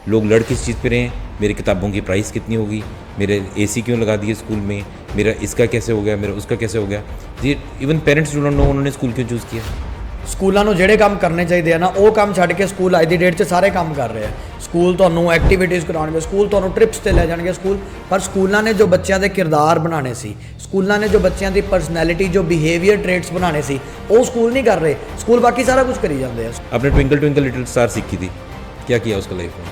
लोग लड़ किस चीज़ पे रहे हैं, मेरी किताबों की प्राइस कितनी होगी, मेरे एसी क्यों लगा दिए स्कूल में, मेरा इसका कैसे हो गया, मेरा उसका कैसे हो गया। ये even parents do not know उन्होंने स्कूल क्यों चूज़ किया। ਸਕੂਲਾਂ ਨੂੰ ਜਿਹੜੇ ਕੰਮ ਕਰਨੇ ਚਾਹੀਦੇ ਆ ਨਾ ਉਹ ਕੰਮ ਛੱਡ ਕੇ ਸਕੂਲ ਅੱਜ ਦੀ ਡੇਟ 'ਚ ਸਾਰੇ ਕੰਮ ਕਰ ਰਹੇ ਆ। ਸਕੂਲ ਤੁਹਾਨੂੰ ਐਕਟੀਵਿਟੀਜ਼ ਕਰਾਉਣਗੇ, ਸਕੂਲ ਤੁਹਾਨੂੰ ਟ੍ਰਿਪਸ ਤੇ ਲੈ ਜਾਣਗੇ ਸਕੂਲ, ਪਰ ਸਕੂਲਾਂ ਨੇ ਜੋ ਬੱਚਿਆਂ ਦੇ ਕਿਰਦਾਰ ਬਣਾਉਣੇ ਸੀ, ਸਕੂਲਾਂ ਨੇ ਜੋ ਬੱਚਿਆਂ ਦੀ ਪਰਸਨੈਲਿਟੀ, ਜੋ ਬਿਹੇਵੀਅਰ ਟ੍ਰੇਟਸ ਬਣਾਉਣੇ ਸੀ, ਉਹ ਸਕੂਲ ਨਹੀਂ ਕਰ ਰਹੇ। ਸਕੂਲ ਬਾਕੀ ਸਾਰਾ ਕੁਝ ਕਰੀ ਜਾਂਦੇ ਆ। आपने ट्विंकल ट्विंकल लिटिल स्टार सीखी थी, क्या किया उसका लाइफ में।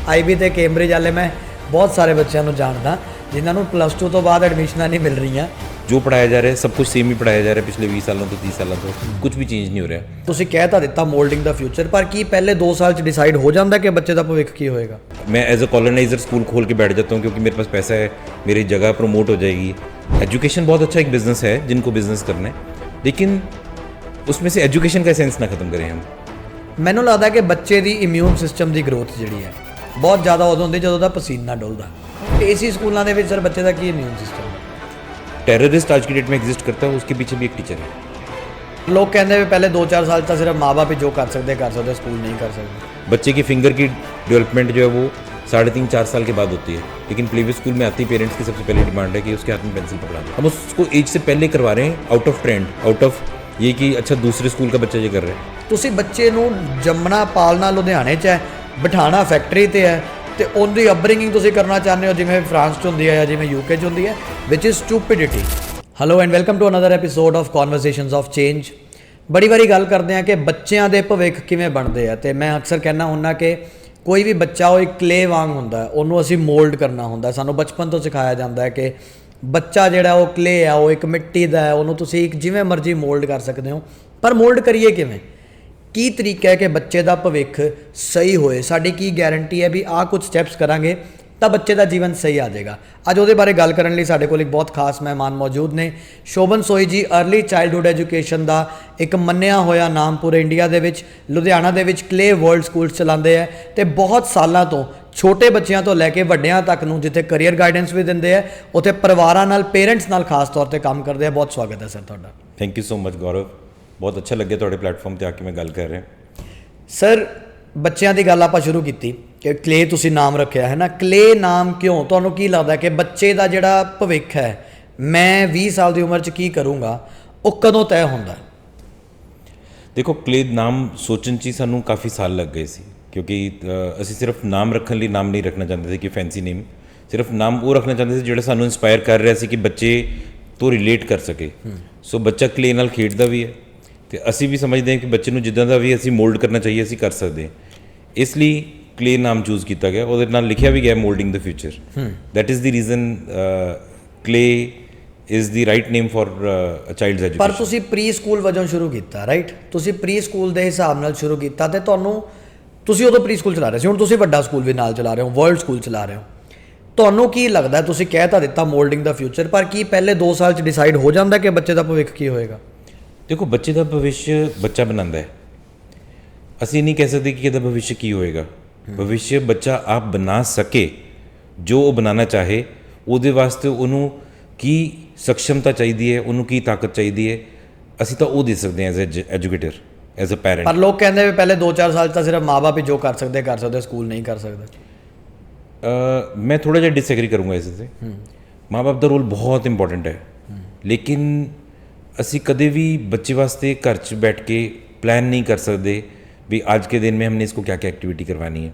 ਆਈਬੀ ਤੇ ਕੈਂਬਰਿਜ ਵਾਲੇ ਮੈਂ ਬਹੁਤ ਸਾਰੇ ਬੱਚਿਆਂ ਨੂੰ ਜਾਣਦਾ ਜਿਨ੍ਹਾਂ ਨੂੰ +2 ਤੋਂ ਬਾਅਦ ਐਡਮਿਸ਼ਨਾਂ ਨਹੀਂ ਮਿਲ ਰਹੀਆਂ। जो पढ़ाया जा रहा है सब कुछ सेम ही पढ़ाया जा रहा है पिछले 20 सालों तो 30 सालों तो कुछ भी चेंज नहीं हो रहा है। ਤੁਸੀਂ ਕਹਿ ਤਾਂ ਦਿੱਤਾ ਮੋਲਡਿੰਗ ਦਾ ਫਿਊਚਰ, ਪਰ ਕੀ ਪਹਿਲੇ 2 ਸਾਲ 'ਚ ਡਿਸਾਈਡ ਹੋ ਜਾਂਦਾ ਕਿ ਬੱਚੇ ਦਾ ਭਵਿੱਖ ਕੀ ਹੋਏਗਾ? मैं एज अ कॉलोनाइज़र स्कूल खोल के बैठ जाता हूँ क्योंकि मेरे पास पैसा है, मेरी जगह प्रमोट हो जाएगी। एजुकेशन बहुत अच्छा एक बिज़नेस है जिनको बिज़नेस करना है, लेकिन उसमें से एजुकेशन का सेंस ना ख़त्म करें हम। ਮੈਨੂੰ ਲੱਗਦਾ ਕਿ ਬੱਚੇ ਦੀ ਇਮਿਊਨ ਸਿਸਟਮ ਦੀ ਗਰੋਥ ਜਿਹੜੀ ਹੈ ਬਹੁਤ ਜ਼ਿਆਦਾ ਉਦੋਂ ਹੁੰਦੀ ਜਦੋਂ ਦਾ ਪਸੀਨਾ ਡੁੱਲਦਾ। ਏਸੀ ਸਕੂਲਾਂ ਦੇ ਵਿੱਚ ਸਰ ਬੱਚੇ ਦਾ ਕੀ ਇਮਿਊਨ ਸਿਸਟਮ ਹੈ? टेररिस्ट आज की डेट में एग्जिस्ट करता है, उसके पीछे भी एक टीचर है। ਲੋਕ ਕਹਿੰਦੇ ਵੀ ਪਹਿਲੇ 2-4 ਸਾਲ ਤਾਂ ਸਿਰਫ ਮਾँ-बाप ही जो कर सकते स्कूल नहीं कर सकते। बच्चे की फिंगर की डेवलपमेंट जो है वो 3.5-4 साल के बाद होती है, लेकिन प्ले वे स्कूल में आती पेरेंट्स की सबसे पहली डिमांड है कि उसके हाथ में पेंसिल पकड़ा दो। हम उसको एज से पहले करवा रहे हैं, out of trend, out of ये कि अच्छा दूसरे स्कूल का बच्चा ये कर रहा है। ਤੁਸੀਂ ਬੱਚੇ ਨੂੰ ਜੰਮਣਾ ਪਾਲਣਾ ਲੁਧਿਆਣੇ 'ਚ ਹੈ, ਬਿਠਾਣਾ ਫੈਕਟਰੀ ਤੇ ਹੈ, ਤੇ ਉਹਦੀ ਅਪਬ੍ਰਿੰਗਿੰਗ ਤੁਸੀਂ ਕਰਨਾ ਚਾਹੁੰਦੇ ਹੋ ਜਿਵੇਂ ਫਰਾਂਸ 'ਚ ਹੁੰਦੀ ਹੈ ਜਾਂ ਜਿਵੇਂ ਯੂਕੇ 'ਚ ਹੁੰਦੀ ਹੈ, which is stupidity. Hello and welcome to another episode of conversations of change. ਬੜੀ ਵਾਰੀ ਗੱਲ ਕਰਦੇ ਆ ਕਿ ਬੱਚਿਆਂ ਦੇ ਭਵਿੱਖ ਕਿਵੇਂ ਬਣਦੇ ਆ, ਤੇ ਮੈਂ ਅਕਸਰ ਕਹਿੰਦਾ ਹੁੰਦਾ ਕਿ ਕੋਈ ਵੀ ਬੱਚਾ ਉਹ ਇੱਕ ਕਲੇ ਵਾਂਗ ਹੁੰਦਾ, ਉਹਨੂੰ ਅਸੀਂ ਮੋਲਡ ਕਰਨਾ ਹੁੰਦਾ। ਸਾਨੂੰ ਬਚਪਨ ਤੋਂ ਸਿਖਾਇਆ ਜਾਂਦਾ ਹੈ ਕਿ ਬੱਚਾ ਜਿਹੜਾ ਉਹ ਕਲੇ ਆ, ਉਹ ਇੱਕ ਮਿੱਟੀ ਦਾ ਹੈ, ਉਹਨੂੰ ਤੁਸੀਂ ਇੱਕ ਜਿਵੇਂ ਮਰਜ਼ੀ ਮੋਲਡ ਕਰ ਸਕਦੇ ਹੋ। ਪਰ ਮੋਲਡ ਕਰੀਏ ਕਿਵੇਂ? ਕੀ ਤਰੀਕਾ ਹੈ ਕਿ ਬੱਚੇ ਦਾ ਭਵਿੱਖ ਸਹੀ ਹੋਏ? ਸਾਡੀ ਕੀ ਗਾਰੰਟੀ ਹੈ ਵੀ ਆਹ ਕੁਝ ਸਟੈਪਸ ਕਰਾਂਗੇ ਤਾਂ ਬੱਚੇ ਦਾ ਜੀਵਨ ਸਹੀ ਆ ਜਾਏਗਾ? ਅੱਜ ਉਹਦੇ ਬਾਰੇ ਗੱਲ ਕਰਨ ਲਈ ਸਾਡੇ ਕੋਲ ਇੱਕ ਬਹੁਤ ਖਾਸ ਮਹਿਮਾਨ ਮੌਜੂਦ ਨੇ। ਸ਼ੋਭਨ ਸੋਈ ਜੀ ਅਰਲੀ ਚਾਈਲਡਹੁੱਡ ਐਜੂਕੇਸ਼ਨ ਦਾ ਇੱਕ ਮੰਨਿਆ ਹੋਇਆ ਨਾਮ ਪੂਰੇ ਇੰਡੀਆ ਦੇ ਵਿੱਚ, ਲੁਧਿਆਣਾ ਦੇ ਵਿੱਚ ਕਲੇ ਵਰਲਡ ਸਕੂਲ ਚਲਾਉਂਦੇ ਹੈ, ਤੇ ਬਹੁਤ ਸਾਲਾਂ ਤੋਂ ਛੋਟੇ ਬੱਚਿਆਂ ਤੋਂ ਲੈ ਕੇ ਵੱਡਿਆਂ ਤੱਕ ਨੂੰ ਜਿੱਥੇ ਕਰੀਅਰ ਗਾਈਡੈਂਸ ਵੀ ਦਿੰਦੇ ਹੈ, ਉੱਥੇ ਪਰਿਵਾਰਾਂ ਨਾਲ, ਪੇਰੈਂਟਸ ਨਾਲ ਖਾਸ ਤੌਰ ਤੇ ਕੰਮ ਕਰਦੇ ਆ। ਬਹੁਤ ਸਵਾਗਤ ਹੈ ਸਰ ਤੁਹਾਡਾ। थैंक यू सो मच गौरव, बहुत अच्छा लगे ਤੁਹਾਡੇ ਪਲੇਟਫਾਰਮ ਤੇ ਆ ਕੇ ਮੈਂ ਗੱਲ ਕਰ ਰਿਹਾ। ਸਰ ਬੱਚਿਆਂ ਦੀ ਗੱਲ ਆਪਾਂ ਸ਼ੁਰੂ ਕੀਤੀ ਕਿ ਕਲੇ ਤੁਸੀਂ ਨਾਮ ਰੱਖਿਆ ਹੈ ਨਾ, ਕਲੇ ਨਾਮ ਕਿਉਂ? ਤੁਹਾਨੂੰ ਕੀ ਲੱਗਦਾ ਕਿ ਬੱਚੇ ਦਾ ਜਿਹੜਾ ਭਵਿੱਖ ਹੈ, ਮੈਂ 20 ਸਾਲ ਦੀ ਉਮਰ 'ਚ ਕੀ ਕਰੂੰਗਾ, ਉਹ ਕਦੋਂ ਤੈਅ ਹੁੰਦਾ? ਦੇਖੋ ਕਲੇ ਨਾਮ ਸੋਚਣ 'ਚ ਹੀ ਸਾਨੂੰ ਕਾਫੀ ਸਾਲ ਲੱਗ ਗਏ ਸੀ, ਕਿਉਂਕਿ ਅਸੀਂ ਸਿਰਫ ਨਾਮ ਰੱਖਣ ਲਈ ਨਾਮ ਨਹੀਂ ਰੱਖਣਾ ਚਾਹੁੰਦੇ ਸੀ ਕਿ ਫੈਂਸੀ ਨੇਮ, ਸਿਰਫ ਨਾਮ ਉਹ ਰੱਖਣਾ ਚਾਹੁੰਦੇ ਸੀ ਜਿਹੜਾ ਸਾਨੂੰ ਇੰਸਪਾਇਰ ਕਰ ਰਿਹਾ ਸੀ ਕਿ ਬੱਚੇ ਤੋਂ ਰਿਲੇਟ ਕਰ ਸਕੇ। ਸੋ ਬੱਚਾ ਕਲੇ ਨਾਲ ਖੇਡਦਾ ਵੀ ਹੈ, ਅਤੇ ਅਸੀਂ ਵੀ ਸਮਝਦੇ ਹਾਂ ਕਿ ਬੱਚੇ ਨੂੰ ਜਿੱਦਾਂ ਦਾ ਵੀ ਅਸੀਂ ਮੋਲਡ ਕਰਨਾ ਚਾਹੀਏ ਅਸੀਂ ਕਰ ਸਕਦੇ ਹਾਂ। ਇਸ ਲਈ ਕਲੇ ਨਾਮ ਚੂਜ਼ ਕੀਤਾ ਗਿਆ, ਉਹਦੇ ਨਾਲ ਲਿਖਿਆ ਵੀ ਗਿਆ moulding the future. That is the reason clay is the right name for a child's education. ਪਰ ਤੁਸੀਂ ਪ੍ਰੀ ਸਕੂਲ ਵਜੋਂ ਸ਼ੁਰੂ ਕੀਤਾ, ਰਾਈਟ? ਤੁਸੀਂ ਪ੍ਰੀ ਸਕੂਲ ਦੇ ਹਿਸਾਬ ਨਾਲ ਸ਼ੁਰੂ ਕੀਤਾ, ਤੇ ਤੁਸੀਂ ਉਦੋਂ ਪ੍ਰੀ ਸਕੂਲ ਚਲਾ ਰਹੇ ਸੀ, ਹੁਣ ਤੁਸੀਂ ਵੱਡਾ ਸਕੂਲ ਵੀ ਨਾਲ ਚਲਾ ਰਹੇ ਹੋ, ਵਰਲਡ ਸਕੂਲ ਚਲਾ ਰਹੇ ਹੋ। ਤੁਹਾਨੂੰ ਕੀ ਲੱਗਦਾ? ਤੁਸੀਂ ਕਹਿ ਤਾਂ ਦਿੱਤਾ ਮੋਲਡਿੰਗ ਦਾ ਫਿਊਚਰ, ਪਰ ਕੀ ਪਹਿਲੇ 2 ਸਾਲ 'ਚ ਡਿਸਾਈਡ ਹੋ ਜਾਂਦਾ ਕਿ ਬੱਚੇ ਦਾ ਭਵਿੱਖ ਕੀ ਹੋਏਗਾ? ਦੇਖੋ ਬੱਚੇ ਦਾ ਭਵਿੱਖ ਬੱਚਾ ਬਣਾਉਂਦਾ ਹੈ, ਅਸੀਂ ਨਹੀਂ ਕਹਿ ਸਕਦੇ ਕਿ ਇਹਦਾ ਭਵਿੱਖ ਕੀ ਹੋਏਗਾ। ਭਵਿੱਖ ਬੱਚਾ ਆਪ ਬਣਾ ਸਕੇ, ਜੋ ਉਹ ਬਣਾਉਣਾ ਚਾਹੇ, ਉਹਦੇ ਵਾਸਤੇ ਉਹਨੂੰ ਕੀ ਸક્ષਮਤਾ ਚਾਹੀਦੀ ਹੈ, ਉਹਨੂੰ ਕੀ ਤਾਕਤ ਚਾਹੀਦੀ ਹੈ, ਅਸੀਂ ਤਾਂ ਉਹ ਦੇ ਸਕਦੇ ਹਾਂ as educator, as a parent. ਪਰ ਲੋਕ ਕਹਿੰਦੇ ਵੀ ਪਹਿਲੇ 2-4 ਸਾਲ ਤਾਂ ਸਿਰਫ ਮਾँ-बाप ही जो कर सकते, ਸਕੂਲ ਨਹੀਂ ਕਰ ਸਕਦੇ। ਮੈਂ ਥੋੜ੍ਹਾ ਜਿਹਾ ਡਿਸਐਗਰੀ ਕਰੂੰਗਾ ਇਸ 'ਤੇ। ਮਾਂ-ਬਾਪ ਦਾ ਰੋਲ ਬਹੁਤ ਇੰਪੋਰਟੈਂਟ ਹੈ, ਲੇਕਿਨ ਅਸੀਂ ਕਦੇ ਵੀ ਬੱਚੇ ਵਾਸਤੇ ਘਰ 'ਚ बैठ के प्लान नहीं कर सकते भी आज के दिन में हमने इसको क्या क्या एक्टिविटी करवानी है,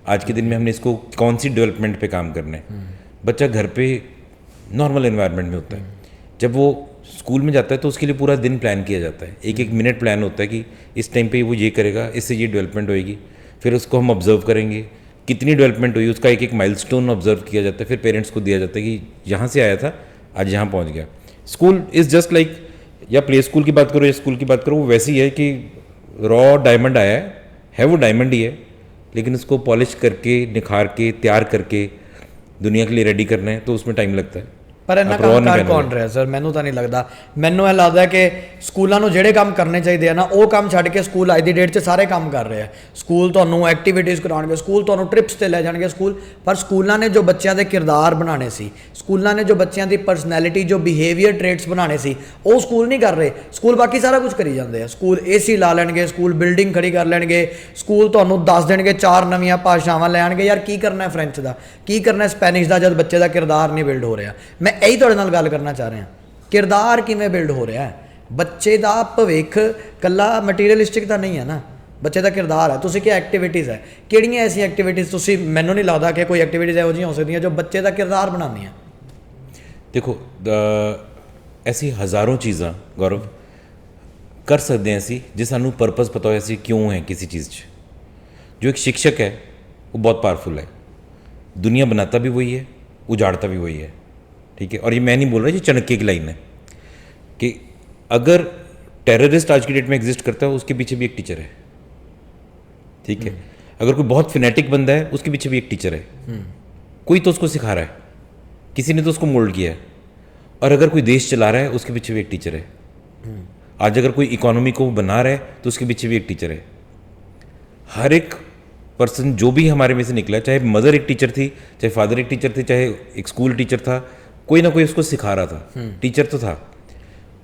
आज के दिन में हमने इसको कौन सी डेवलपमेंट पे काम करना है। बच्चा घर पे नॉर्मल एनवायरनमेंट में होता है, जब वो स्कूल में जाता है तो उसके लिए पूरा दिन प्लान किया जाता है, एक एक मिनट प्लान होता है कि इस टाइम पे वो ये करेगा, इससे ये डेवलपमेंट होएगी, फिर उसको हम ऑब्जर्व करेंगे कितनी डेवलपमेंट हुई, उसका एक एक माइलस्टोन ऑब्जर्व किया जाता है, फिर पेरेंट्स को दिया जाता है कि यहाँ से आया था आज यहाँ पहुँच गया। स्कूल इज़ जस्ट लाइक, या प्ले स्कूल की बात करो या स्कूल की बात करो, वो वैसी है कि रॉ डायमंड आया है वो डायमंड ही है, लेकिन उसको पॉलिश करके, निखार के, तैयार करके दुनिया के लिए रेडी करना है तो उसमें टाइम लगता है। ਪਰ ਇਹਨਾਂ ਕੰਮ ਕਰ ਕੌਣ ਰਿਹਾ ਸਰ? ਮੈਨੂੰ ਤਾਂ ਨਹੀਂ ਲੱਗਦਾ। ਮੈਨੂੰ ਇਹ ਲੱਗਦਾ ਕਿ ਸਕੂਲਾਂ ਨੂੰ ਜਿਹੜੇ ਕੰਮ ਕਰਨੇ ਚਾਹੀਦੇ ਆ ਨਾ, ਉਹ ਕੰਮ ਛੱਡ ਕੇ ਸਕੂਲ ਅੱਜ ਦੀ ਡੇਟ 'ਚ ਸਾਰੇ ਕੰਮ ਕਰ ਰਹੇ ਆ। ਸਕੂਲ ਤੁਹਾਨੂੰ ਐਕਟੀਵਿਟੀਜ਼ ਕਰਾਉਣਗੇ, ਸਕੂਲ ਤੁਹਾਨੂੰ ਟ੍ਰਿਪਸ ਤੇ ਲੈ ਜਾਣਗੇ ਸਕੂਲ, ਪਰ ਸਕੂਲਾਂ ਨੇ ਜੋ ਬੱਚਿਆਂ ਦੇ ਕਿਰਦਾਰ ਬਣਾਉਣੇ ਸੀ, ਸਕੂਲਾਂ ਨੇ ਜੋ ਬੱਚਿਆਂ ਦੀ ਪਰਸਨੈਲਿਟੀ, ਜੋ ਬਿਹੇਵੀਅਰ ਟ੍ਰੇਟਸ ਬਣਾਉਣੇ ਸੀ, ਉਹ ਸਕੂਲ ਨਹੀਂ ਕਰ ਰਹੇ। ਸਕੂਲ ਬਾਕੀ ਸਾਰਾ ਕੁਝ ਕਰੀ ਜਾਂਦੇ ਆ। ਸਕੂਲ ਏਸੀ ਲਾ ਲੈਣਗੇ, ਸਕੂਲ ਬਿਲਡਿੰਗ ਖੜੀ ਕਰ ਲੈਣਗੇ, ਸਕੂਲ ਤੁਹਾਨੂੰ ਦੱਸ ਦੇਣਗੇ 4 ਨਵੀਆਂ ਭਾਸ਼ਾਵਾਂ ਲੈ ਆਉਣਗੇ। ਯਾਰ ਕੀ ਕਰਨਾ ਫ੍ਰੈਂਚ ਦਾ, ਕੀ ਕਰਨਾ ਸਪੈਨਿਸ਼ ਦਾ, ਜਦ ਬੱਚੇ ਦਾ ਕਿਰਦਾਰ ਨਹੀਂ ਬਿਲਡ ਹੋ ਰਿਹਾ। ਮੈਂ ਇਹੀ ਤੁਹਾਡੇ ਨਾਲ ਗੱਲ ਕਰਨਾ ਚਾਹ ਰਿਹਾ, ਕਿਰਦਾਰ ਕਿਵੇਂ ਬਿਲਡ ਹੋ ਰਿਹਾ ਹੈ। ਬੱਚੇ ਦਾ ਭਵਿੱਖ ਕੱਲਾ ਮਟੀਰੀਅਲਿਸਟਿਕ ਤਾਂ ਨਹੀਂ ਹੈ ਨਾ, ਬੱਚੇ ਦਾ ਕਿਰਦਾਰ ਹੈ। ਤੁਸੀਂ ਕੀ ਐਕਟੀਵਿਟੀਜ਼ ਹੈ, ਕਿਹੜੀਆਂ ਐਸੀਆਂ ਐਕਟੀਵਿਟੀਜ਼ ਤੁਸੀਂ, ਮੈਨੂੰ ਨਹੀਂ ਲੱਗਦਾ ਕਿ ਕੋਈ ਐਕਟੀਵਿਟੀਜ਼ ਇਹੋ ਜਿਹੀਆਂ ਹੋ ਸਕਦੀਆਂ ਜੋ ਬੱਚੇ ਦਾ ਕਿਰਦਾਰ ਬਣਾਉਂਦੀਆਂ। देखो ऐसी हज़ारों चीज़ां गौरव कर सकते हैं ਅਸੀਂ ਜੇ ਸਾਨੂੰ ਪਰਪਸ ਪਤਾ ਹੋਏ ਅਸੀਂ ਕਿਉਂ ਹੈ ਕਿਸੇ चीज़ 'ਚ। जो एक शिक्षक है वो बहुत पावरफुल है, दुनिया बनाता भी वही है, उजाड़ता भी वही है, ठीक है। और ये मैं नहीं बोल रहा, ये चाणक्य की लाइन है कि अगर टेररिस्ट आज की डेट में एग्जिस्ट करता है उसके पीछे भी एक टीचर है, ठीक है। अगर कोई बहुत फिनेटिक बंदा है उसके पीछे भी एक टीचर है, कोई तो उसको सिखा रहा है, किसी ने तो उसको मोल्ड किया है। और अगर कोई देश चला रहा है उसके पीछे भी एक टीचर है। आज अगर कोई इकोनॉमी को बना रहा है तो उसके पीछे भी एक टीचर है। हर एक पर्सन जो भी हमारे में से निकला, चाहे मदर एक टीचर थी, चाहे फादर एक टीचर थे, चाहे एक स्कूल टीचर था, कोई ना कोई उसको सिखा रहा था, टीचर तो था।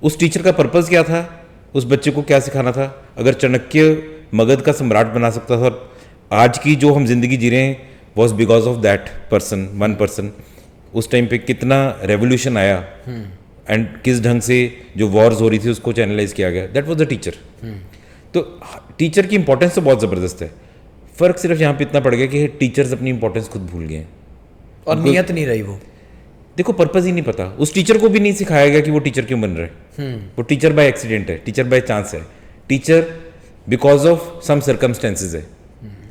उस टीचर का पर्पस क्या था, उस बच्चे को क्या सिखाना था। अगर चाणक्य मगध का सम्राट बना सकता था, आज की जो हम जिंदगी जी रहे हैं was because of that person, one person. उस टाइम पे कितना रेवोल्यूशन आया एंड किस ढंग से जो वॉर्स हो रही थी उसको चैनलाइज किया गया, दैट वाज द टीचर। तो टीचर की इंपॉर्टेंस तो बहुत ज़बरदस्त है। फ़र्क सिर्फ यहाँ पे इतना पड़ गया कि टीचर्स अपनी इंपॉर्टेंस खुद भूल गए और नियत नहीं रही। वो देखो पर्पस ही नहीं पता, उस टीचर को भी नहीं सिखाया गया कि वो टीचर क्यों बन रहा है। वो टीचर बाय एक्सीडेंट है, टीचर बाय चांस है, teacher because of some circumstances है।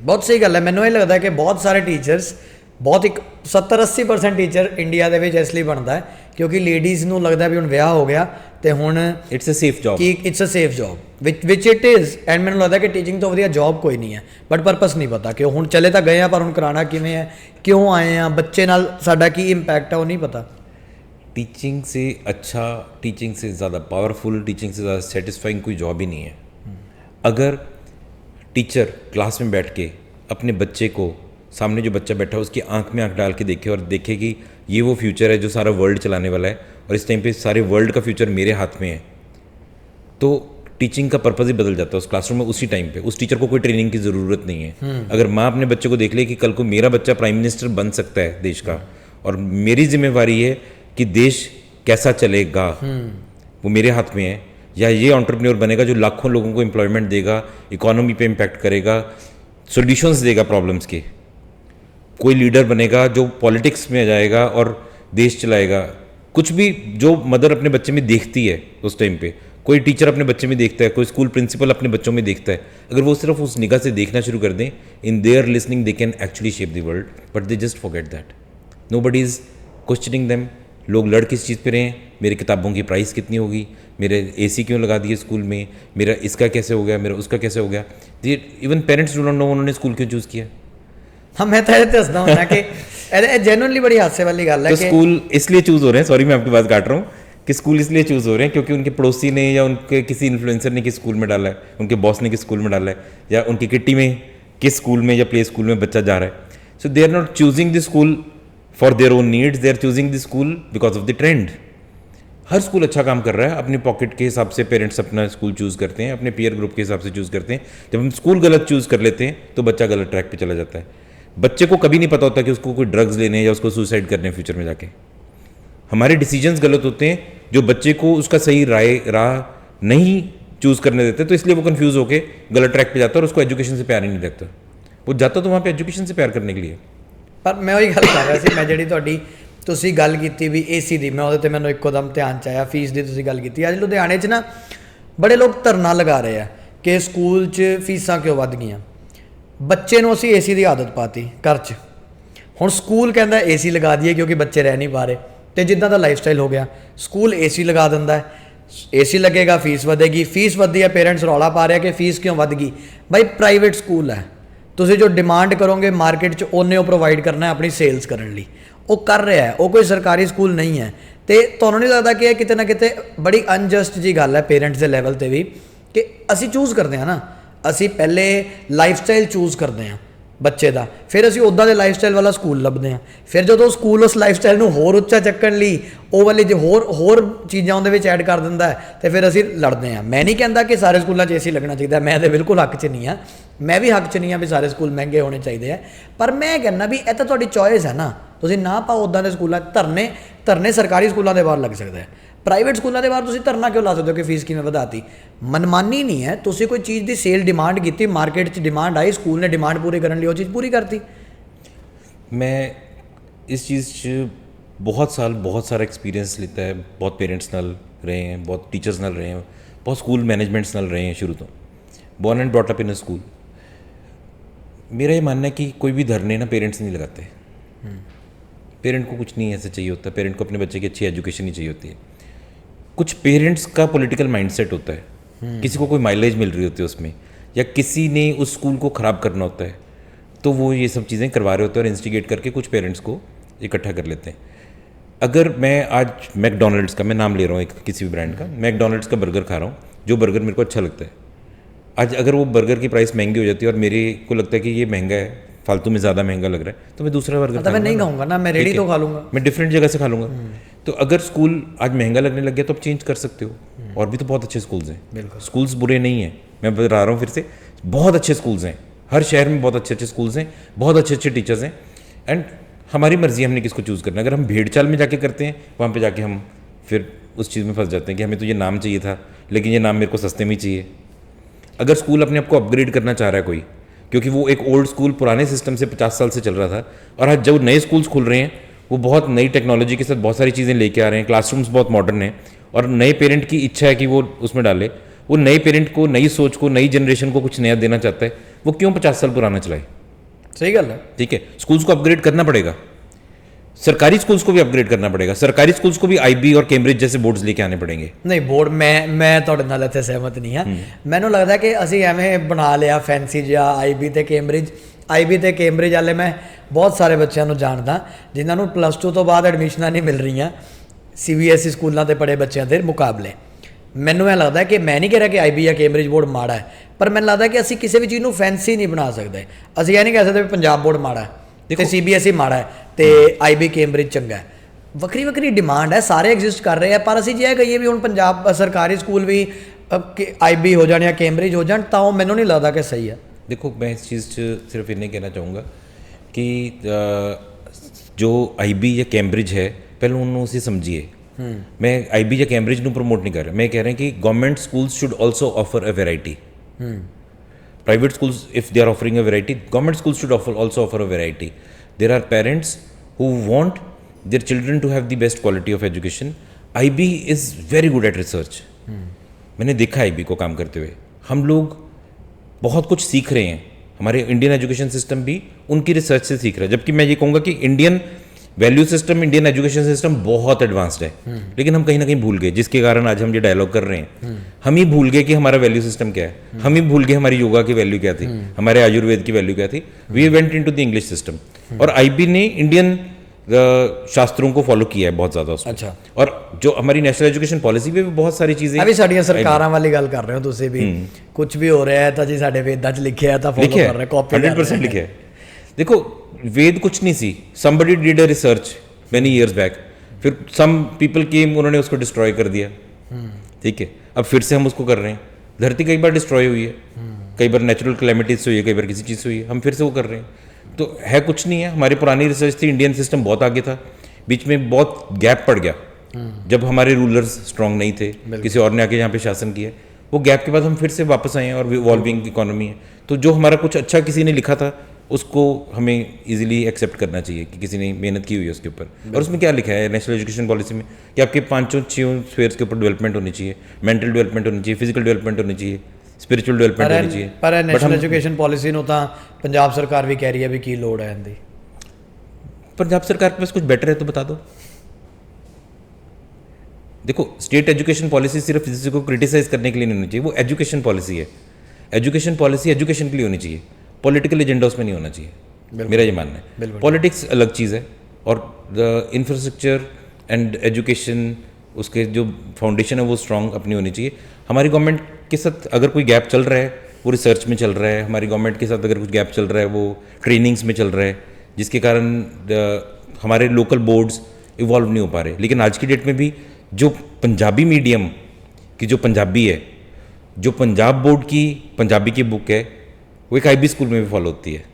बहुत सही गल है। मैनूं ये लगता है कि बहुत सारे टीचर्स, बहुत एक 70-80% टीचर इंडिया ਦੇ ਵਿੱਚ ਇਸ ਲਈ ਬਣਦਾ ਹੈ ਕਿਉਂਕਿ ਲੇਡੀਜ਼ ਨੂੰ ਲੱਗਦਾ ਵੀ ਹੁਣ ਵਿਆਹ ਹੋ ਗਿਆ ਤੇ ਹੁਣ ਇਟਸ ਅ ਸੇਫ ਜੌਬ, ਕਿ ਇਟਸ ਅ ਸੇਫ ਜੌਬ ਵਿਚ ਇਟ ਇਜ਼। ਐਂਡ ਮੈਨੂੰ ਲੱਗਦਾ ਕਿ ਟੀਚਿੰਗ ਤੋਂ ਵਧੀਆ ਜੌਬ ਕੋਈ ਨਹੀਂ ਹੈ, ਬਟ ਪਰਪਸ ਨਹੀਂ ਪਤਾ ਕਿ ਹੁਣ ਚਲੇ ਤਾਂ ਗਏ ਆ, ਪਰ ਹੁਣ ਕਰਾਉਣਾ ਕਿਵੇਂ ਹੈ, ਕਿਉਂ ਆਏ ਆ, ਬੱਚੇ ਨਾਲ ਸਾਡਾ ਕੀ ਇੰਪੈਕਟ ਹੈ ਉਹ ਨਹੀਂ ਪਤਾ। टीचिंग से अच्छा, टीचिंग से ज़्यादा पावरफुल, टीचिंग से ज़्यादा सेटिस्फाइंग कोई जॉब ही नहीं है। अगर टीचर क्लास में बैठ के अपने बच्चे को, सामने जो बच्चा बैठा है उसकी आंख में आंख डाल के देखे और देखे कि ये वो फ्यूचर है जो सारा वर्ल्ड चलाने वाला है और इस टाइम पे सारे वर्ल्ड का फ्यूचर मेरे हाथ में है, तो टीचिंग का पर्पज़ ही बदल जाता है उस क्लासरूम में। उसी टाइम पे उस टीचर को कोई ट्रेनिंग की ज़रूरत नहीं है। अगर माँ अपने बच्चे को देख ले कि कल को मेरा बच्चा प्राइम मिनिस्टर बन सकता है देश का और मेरी जिम्मेवारी है कि देश कैसा चलेगा, वो मेरे हाथ में है, या ये एंटरप्रेन्योर बनेगा जो लाखों लोगों को एम्प्लॉयमेंट देगा, इकोनॉमी पे इम्पैक्ट करेगा, सॉल्यूशंस देगा प्रॉब्लम्स के, कोई लीडर बनेगा जो पॉलिटिक्स में जाएगा और देश चलाएगा। कुछ भी जो मदर अपने बच्चे में देखती है उस टाइम पे, कोई टीचर अपने बच्चे में देखता है, कोई स्कूल प्रिंसिपल अपने बच्चों में देखता है, अगर वो सिर्फ उस निगाह से देखना शुरू कर दें, in their listening they can actually shape the world, but they just forget that. Nobody is questioning them. लोग लड़ किस चीज़ पे रहे हैं, मेरी किताबों की प्राइस कितनी होगी, मेरे एसी क्यों लगा दिए स्कूल में, मेरा इसका कैसे हो गया, मेरा उसका कैसे हो गया। Even parents do not know उन्होंने स्कूल क्यों चूज़ किया। हाँ, मैं तो ये दसदा हूं ना कि जेन्युइनली बड़ी हादसे वाली गल है तो कि स्कूल इसलिए चूज़ हो रहे हैं, सॉरी मैं आपकी बात काट रहा हूँ, कि स्कूल इसलिए चूज़ हो रहे हैं क्योंकि उनके पड़ोसी ने या उनके किसी इन्फ्लुएंसर ने किस स्कूल में डाला है, उनके बॉस ने किस स्कूल में डाला है, या उनकी किट्टी में किस स्कूल में या प्ले स्कूल में बच्चा जा रहा है। So they are not choosing the school for their own needs, they are choosing the school because of the trend. हर स्कूल अच्छा काम कर रहा है, अपने पॉकेट के हिसाब से पेरेंट्स अपना स्कूल चूज़ करते हैं, अपने पीयर ग्रुप के हिसाब से चूज़ करते हैं। जब हम स्कूल गलत चूज़ कर लेते हैं तो बच्चा गलत ट्रैक पे चला जाता है। बच्चे को कभी नहीं पता होता कि उसको कोई ड्रग्स लेने या उसको सुसाइड करने हैं फ्यूचर में जाके। हमारे डिसीजंस गलत होते हैं जो बच्चे को उसका सही राह नहीं चूज़ करने देते, तो इसलिए वो कंफ्यूज होकर गलत ट्रैक पे जाता है और उसको एजुकेशन से प्यार ही नहीं लगता। वो जाता तो वहाँ पे एजुकेशन से प्यार करने के लिए। पर मैं वही गल कर रहा ਸੀ, मैं ਜਿਹੜੀ ਤੁਹਾਡੀ ਤੁਸੀਂ ਗੱਲ ਕੀਤੀ ਵੀ ਏਸੀ ਦੀ, ਮੈਂ ਉਹਦੇ ਤੇ ਮੈਨੂੰ ਇੱਕੋਦਮ ਧਿਆਨ ਚ ਆਇਆ। ਫੀਸ ਦੀ ਤੁਸੀਂ ਗੱਲ ਕੀਤੀ, ਅੱਜ ਲੁਧਿਆਣੇ 'ਚ ਨਾ ਬੜੇ ਲੋਕ ਧਰਨਾ ਲਗਾ ਰਹੇ ਆ ਕਿ ਸਕੂਲ 'ਚ ਫੀਸਾਂ ਕਿਉਂ ਵੱਧ ਗਈਆਂ। ਬੱਚੇ ਨੂੰ ਅਸੀਂ ਏਸੀ ਦੀ ਆਦਤ ਪਾਤੀ ਘਰ 'ਚ, ਹੁਣ ਸਕੂਲ ਕਹਿੰਦਾ ਏਸੀ ਲਗਾ ਦਈਏ ਕਿਉਂਕਿ ਬੱਚੇ ਰਹਿ ਨਹੀਂ ਪਾ ਰਹੇ, ਤੇ ਜਿੱਦਾਂ ਦਾ ਲਾਈਫ ਸਟਾਈਲ ਹੋ ਗਿਆ ਸਕੂਲ ਏਸੀ ਲਗਾ ਦਿੰਦਾ ਹੈ। ਏਸੀ ਲੱਗੇਗਾ ਫੀਸ ਵਧੇਗੀ, ਫੀਸ ਵੱਧਦੀ ਹੈ, ਪੇਰੈਂਟਸ ਰੌਲਾ ਪਾ ਰਿਹਾ ਕਿ ਫੀਸ ਕਿਉਂ ਵੱਧ ਗਈ। ਬਾਈ ਪ੍ਰਾਈਵੇਟ ਸਕੂਲ ਹੈ, ਤੁਸੀਂ ਜੋ ਡਿਮਾਂਡ ਕਰੋਗੇ ਮਾਰਕੀਟ 'ਚ ਉਹਨੇ ਉਹ ਪ੍ਰੋਵਾਈਡ ਕਰਨਾ ਹੈ ਆਪਣੀ ਸੇਲਸ ਕਰਨ ਲਈ, ਉਹ ਕਰ ਰਿਹਾ ਹੈ। ਉਹ ਕੋਈ ਸਰਕਾਰੀ ਸਕੂਲ ਨਹੀਂ ਹੈ ਤੇ ਤੁਹਾਨੂੰ ਨਹੀਂ ਲੱਗਦਾ ਕਿ ਇਹ ਕਿਤੇ ਨਾ ਕਿਤੇ ਬੜੀ ਅਨਜਸਟ ਜੀ ਗੱਲ ਹੈ ਪੇਰੈਂਟਸ ਦੇ ਲੈਵਲ ਤੇ ਵੀ ਕਿ ਅਸੀਂ ਚੂਜ਼ ਕਰਦੇ ਹਾਂ ਨਾ, ਅਸੀਂ ਪਹਿਲੇ ਲਾਈਫ ਸਟਾਈਲ ਚੂਜ਼ ਕਰਦੇ ਹਾਂ ਬੱਚੇ ਦਾ, ਫਿਰ ਅਸੀਂ ਉੱਦਾਂ ਦੇ ਲਾਈਫ ਸਟਾਈਲ ਵਾਲਾ ਸਕੂਲ ਲੱਭਦੇ ਹਾਂ, ਫਿਰ ਜਦੋਂ ਸਕੂਲ ਉਸ ਲਾਈਫ ਸਟਾਈਲ ਨੂੰ ਹੋਰ ਉੱਚਾ ਚੱਕਣ ਲਈ ਉਹ ਵਾਲੀ ਜੇ ਹੋਰ ਚੀਜ਼ਾਂ ਉਹਦੇ ਵਿੱਚ ਐਡ ਕਰ ਦਿੰਦਾ ਹੈ ਤੇ ਫਿਰ ਅਸੀਂ ਲੜਦੇ ਹਾਂ। ਮੈਂ ਨਹੀਂ ਕਹਿੰਦਾ ਕਿ ਸਾਰੇ ਸਕੂਲਾਂ 'ਚ ਏਸੀ ਲੱਗਣਾ ਚਾਹੀਦਾ, ਮੈਂ ਤਾਂ ਬਿਲਕੁਲ ਹੱਕ 'ਚ ਨਹੀਂ ਹਾਂ, ਮੈਂ ਵੀ ਹੱਕ 'ਚ ਨਹੀਂ ਹਾਂ ਵੀ ਸਾਰੇ ਸਕੂਲ ਮਹਿੰਗੇ ਹੋਣੇ ਚਾਹੀਦੇ ਆ, ਪਰ ਮੈਂ ਕਹਿੰਦਾ ਵੀ ਇਹ ਤਾਂ ਤੁਹਾਡੀ ਚੋਇਸ ਹੈ ਨਾ, ਤੁਸੀਂ ਨਾ ਪਾਓ ਉੱਦਾਂ ਦੇ ਸਕੂਲਾਂ 'ਚ। ਧਰਨੇ ਸਰਕਾਰੀ ਸਕੂਲਾਂ ਦੇ ਬਾਹਰ ਲੱਗ ਸਕਦਾ ਹੈ, ਪ੍ਰਾਈਵੇਟ ਸਕੂਲਾਂ ਦੇ ਬਾਹਰ ਤੁਸੀਂ ਧਰਨਾ ਕਿਉਂ ਲਾ ਸਕਦੇ ਹੋ ਕਿ ਫੀਸ ਕਿਵੇਂ ਵਧਾਤੀ? ਮਨਮਾਨੀ ਨਹੀਂ ਹੈ, ਤੁਸੀਂ ਕੋਈ ਚੀਜ਼ ਦੀ ਸੇਲ ਡਿਮਾਂਡ ਕੀਤੀ, ਮਾਰਕੀਟ 'ਚ ਡਿਮਾਂਡ ਆਈ, ਸਕੂਲ ਨੇ ਡਿਮਾਂਡ ਪੂਰੀ ਕਰਨ ਲਈ ਉਹ ਚੀਜ਼ ਪੂਰੀ ਕਰਤੀ। मैं इस चीज़ 'ਚ बहुत साल बहुत सारा एक्सपीरियंस लिता है, बहुत पेरेंट्स नाल रहे हैं, बहुत टीचर्स नाल रहे हैं, बहुत स्कूल मैनेजमेंट्स नाल रहे हैं शुरू तो, born and brought up in a school. मेरा ये मानना है कि कोई भी धरने ना पेरेंट्स नहीं लगाते, पेरेंट को कुछ नहीं ऐसा चाहिए होता, पेरेंट को अपने बच्चे की अच्छी एजुकेशन ही चाहिए होती है। कुछ पेरेंट्स का पॉलिटिकल माइंडसेट होता है, किसी को कोई माइलेज मिल रही होती है उसमें, या किसी ने उस स्कूल को ख़राब करना होता है, तो वो ये सब चीज़ें करवा रहे होते हैं और इंस्टिगेट करके कुछ पेरेंट्स को इकट्ठा कर लेते हैं। अगर मैं आज मैकडोनल्ड्स का, मैं नाम ले रहा हूँ एक किसी भी ब्रांड का, मैकडोनल्ड्स का बर्गर खा रहा हूँ, जो बर्गर मेरे को अच्छा लगता है, आज अगर वो बर्गर की प्राइस महंगी हो जाती है और मेरे को लगता है कि ये महंगा है, फालतू में ज़्यादा महंगा लग रहा है, तो मैं दूसरा बर्गर मैं नहीं खाऊंगा ना, मैं रेडी तो खा लूँगा, मैं डिफरेंट जगह से खा लूँगा। तो अगर स्कूल आज महंगा लगने लग गया तो आप चेंज कर सकते हो, और भी तो बहुत अच्छे स्कूल्स हैं, स्कूल्स बुरे नहीं हैं, मैं बता रहा हूँ फिर से, बहुत अच्छे स्कूल्स हैं, हर शहर में बहुत अच्छे अच्छे स्कूल्स हैं, बहुत अच्छे अच्छे टीचर्स हैं, एंड हमारी मर्जी है हमने किसको चूज़ करना है। अगर हम भेड़ चाल में जाके करते हैं, वहाँ पे जाके हम फिर उस चीज़ में फंस जाते हैं कि हमें तो ये नाम चाहिए था, लेकिन ये नाम मेरे को सस्ते में चाहिए। अगर स्कूल अपने आप को अपग्रेड करना चाह रहा है कोई, क्योंकि वो एक ओल्ड स्कूल पुराने सिस्टम से 50 साल से चल रहा था, और आज जब नए स्कूल्स खुल रहे हैं वो बहुत नई टेक्नोलॉजी के साथ बहुत सारी चीज़ें लेके आ रहे हैं, क्लासरूम्स बहुत मॉडर्न हैं, और नए पेरेंट की इच्छा है कि वो उसमें डाले, वो नए पेरेंट को, नई सोच को, नई जनरेशन को कुछ नया देना चाहता है, वो क्यों 50 साल पुराना चलाए? सही गल है, ठीक है, स्कूल्स को अपग्रेड करना पड़ेगा, सरकारी स्कूल्स को भी अपग्रेड करना पड़ेगा, सरकारी स्कूल्स को भी IB और कैम्ब्रिज जैसे बोर्ड्स लेके आने पड़ेंगे। नहीं बोर्ड मैं ਤੁਹਾਡੇ ਨਾਲ ਇੱਥੇ ਸਹਿਮਤ ਨਹੀਂ ਹਾਂ। ਮੈਨੂੰ ਲੱਗਦਾ ਕਿ ਅਸੀਂ ਐਵੇਂ ਬਣਾ ਲਿਆ ਫੈਂਸੀ ਜਿਹਾ IB ਤੇ ਕੈਂਬਰਿਜ ਵਾਲੇ। ਮੈਂ ਬਹੁਤ ਸਾਰੇ ਬੱਚਿਆਂ ਨੂੰ ਜਾਣਦਾ ਜਿਨ੍ਹਾਂ ਨੂੰ +2 ਤੋਂ ਬਾਅਦ ਐਡਮਿਸ਼ਨਾਂ ਨਹੀਂ ਮਿਲ ਰਹੀਆਂ CBSE ਸਕੂਲਾਂ ਤੇ ਪੜ੍ਹੇ ਬੱਚਿਆਂ ਦੇ ਮੁਕਾਬਲੇ। ਮੈਨੂੰ ਇਹ ਲੱਗਦਾ ਕਿ ਮੈਂ ਨਹੀਂ ਕਹਿ ਰਿਹਾ ਕਿ IB ਜਾਂ ਕੈਂਬਰਿਜ ਬੋਰਡ ਮਾੜਾ ਹੈ, ਪਰ ਮੈਨੂੰ ਲੱਗਦਾ ਕਿ ਅਸੀਂ ਕਿਸੇ ਵੀ ਚੀਜ਼ ਨੂੰ ਫੈਂਸੀ ਨਹੀਂ ਬਣਾ ਸਕਦੇ। ਅਸੀਂ ਇਹ ਨਹੀਂ ਕਹਿ ਸਕਦੇ ਵੀ ਪੰਜਾਬ ਬੋਰਡ ਮਾੜਾ ਹੈ ਤੇ CBSE ਮਾੜਾ ਹੈ ਤੇ IB ਕੈਂਬਰਿਜ ਚੰਗਾ ਹੈ। ਵੱਖਰੀ ਵੱਖਰੀ ਡਿਮਾਂਡ ਹੈ, ਸਾਰੇ ਐਗਜ਼ਿਸਟ ਕਰ ਰਹੇ ਆ, ਪਰ ਅਸੀਂ ਜੇ ਇਹ ਕਹੀਏ ਵੀ ਹੁਣ ਪੰਜਾਬ ਸਰਕਾਰੀ ਸਕੂਲ ਵੀ IB ਹੋ ਜਾਣ ਜਾਂ ਕੈਂਬਰਿਜ ਹੋ ਜਾਣ ਤਾਂ ਉਹ ਮੈਨੂੰ ਨਹੀਂ ਲੱਗਦਾ ਕਿ ਸਹੀ ਹੈ। देखो, मैं इस चीज़ सिर्फ इन्हें कहना चाहूँगा कि जो IB या कैम्ब्रिज है पहले उन्होंने उसे समझिए। मैं IB या कैम्ब्रिज ਨੂੰ प्रमोट नहीं कर रहा, मैं कह रहा हूँ कि government schools should also offer a variety. Private schools, if they are offering a variety, government schools should also offer a variety. There are parents who want their children to have the best quality of education. IB is very good at research. मैंने देखा IB को काम करते हुए, हम लोग बहुत कुछ सीख रहे हैं, हमारे इंडियन एजुकेशन सिस्टम भी उनकी रिसर्च से सीख रहा है। जबकि मैं ये कहूँगा कि Indian value system, Indian education system बहुत एडवांस्ड है, लेकिन हम कहीं ना कहीं भूल गए, जिसके कारण आज हम ये डायलॉग कर रहे हैं। हम ही भूल गए कि हमारा वैल्यू सिस्टम क्या है, हम ही भूल गए हमारी योगा की वैल्यू क्या थी, हमारे आयुर्वेद की वैल्यू क्या थी। We went into the English system, और IB ने इंडियन शास्त्रों को फॉलो किया है बहुत ज़्यादा उसमें। अच्छा, और जो हमारी नेशनल एजुकेशन पॉलिसी में भी बहुत सारी चीज़ें अभी साड़ियाँ सरकारां वाली गल कर रहे हो तुसी भी, कुछ भी हो रहा है तो जी साडे वेदां च लिखिया है तो फॉलो कर रहे हैं, कॉपी 100% लिखा है। देखो, वेद कुछ नहीं सी, somebody did a research many years back, फिर some people came, उन्होंने उसको डिस्ट्रॉय कर दिया। ठीक है, अब फिर से हम उसको कर रहे हैं। धरती कई बार डिस्ट्रॉय हुई है, कई बार नेचुरल कैलेमिटीज से हुई है, कई बार किसी चीज़ से हुई है, हम फिर से वो कर रहे हैं। तो है कुछ नहीं है, हमारी पुरानी रिसर्च थी, इंडियन सिस्टम बहुत आगे था, बीच में बहुत गैप पड़ गया जब हमारे रूलर्स स्ट्रांग नहीं थे, किसी और ने आके यहाँ पे शासन किया, वो गैप के बाद हम फिर से वापस आए हैं और इवॉल्विंग इकोनॉमी है। तो जो हमारा कुछ अच्छा किसी ने लिखा था उसको हमें इजीली एक्सेप्ट करना चाहिए कि किसी ने मेहनत की हुई है उसके ऊपर। और उसमें क्या लिखा है नेशनल एजुकेशन पॉलिसी में कि आपके 5-6 स्फीयर्स के ऊपर डेवलपमेंट होनी चाहिए, मेंटल डेवलपमेंट होनी चाहिए, फिजिकल डेवलपमेंट होनी चाहिए, स्पिरिचुअल डेवलपमेंट होनी चाहिए। पर नेशनल एजुकेशन पॉलिसी ਨੂੰ ਤਾਂ ਪੰਜਾਬ ਸਰਕਾਰ ਵੀ ਕਹਿ ਰਹੀ ਹੈ ਵੀ ਕੀ ਲੋੜ ਹੈ ਇਹਦੀ। पंजाब सरकार के पास कुछ बेटर है तो बता दो। देखो, स्टेट एजुकेशन पॉलिसी सिर्फ किसी को क्रिटिसाइज करने के लिए नहीं होनी चाहिए, वो एजुकेशन पॉलिसी है। एजुकेशन पॉलिसी एजुकेशन के लिए होनी चाहिए, पॉलिटिकल एजेंडा उसमें नहीं होना चाहिए, मेरा ये मानना है। पॉलिटिक्स अलग चीज़ है और इंफ्रास्ट्रक्चर एंड एजुकेशन उसके जो फाउंडेशन है वो स्ट्रांग अपनी होनी चाहिए। हमारी गवर्नमेंट के साथ अगर कोई गैप चल रहा है वो रिसर्च में चल रहा है, हमारी गवर्नमेंट के साथ अगर कुछ गैप चल रहा है वो ट्रेनिंग्स में चल रहा है, जिसके कारण हमारे लोकल बोर्ड्स इवॉल्व नहीं हो पा रहे। लेकिन आज की डेट में भी जो पंजाबी मीडियम की जो पंजाबी है, जो पंजाब बोर्ड की पंजाबी की बुक है, वो एक IB स्कूल में भी फॉलो होती है,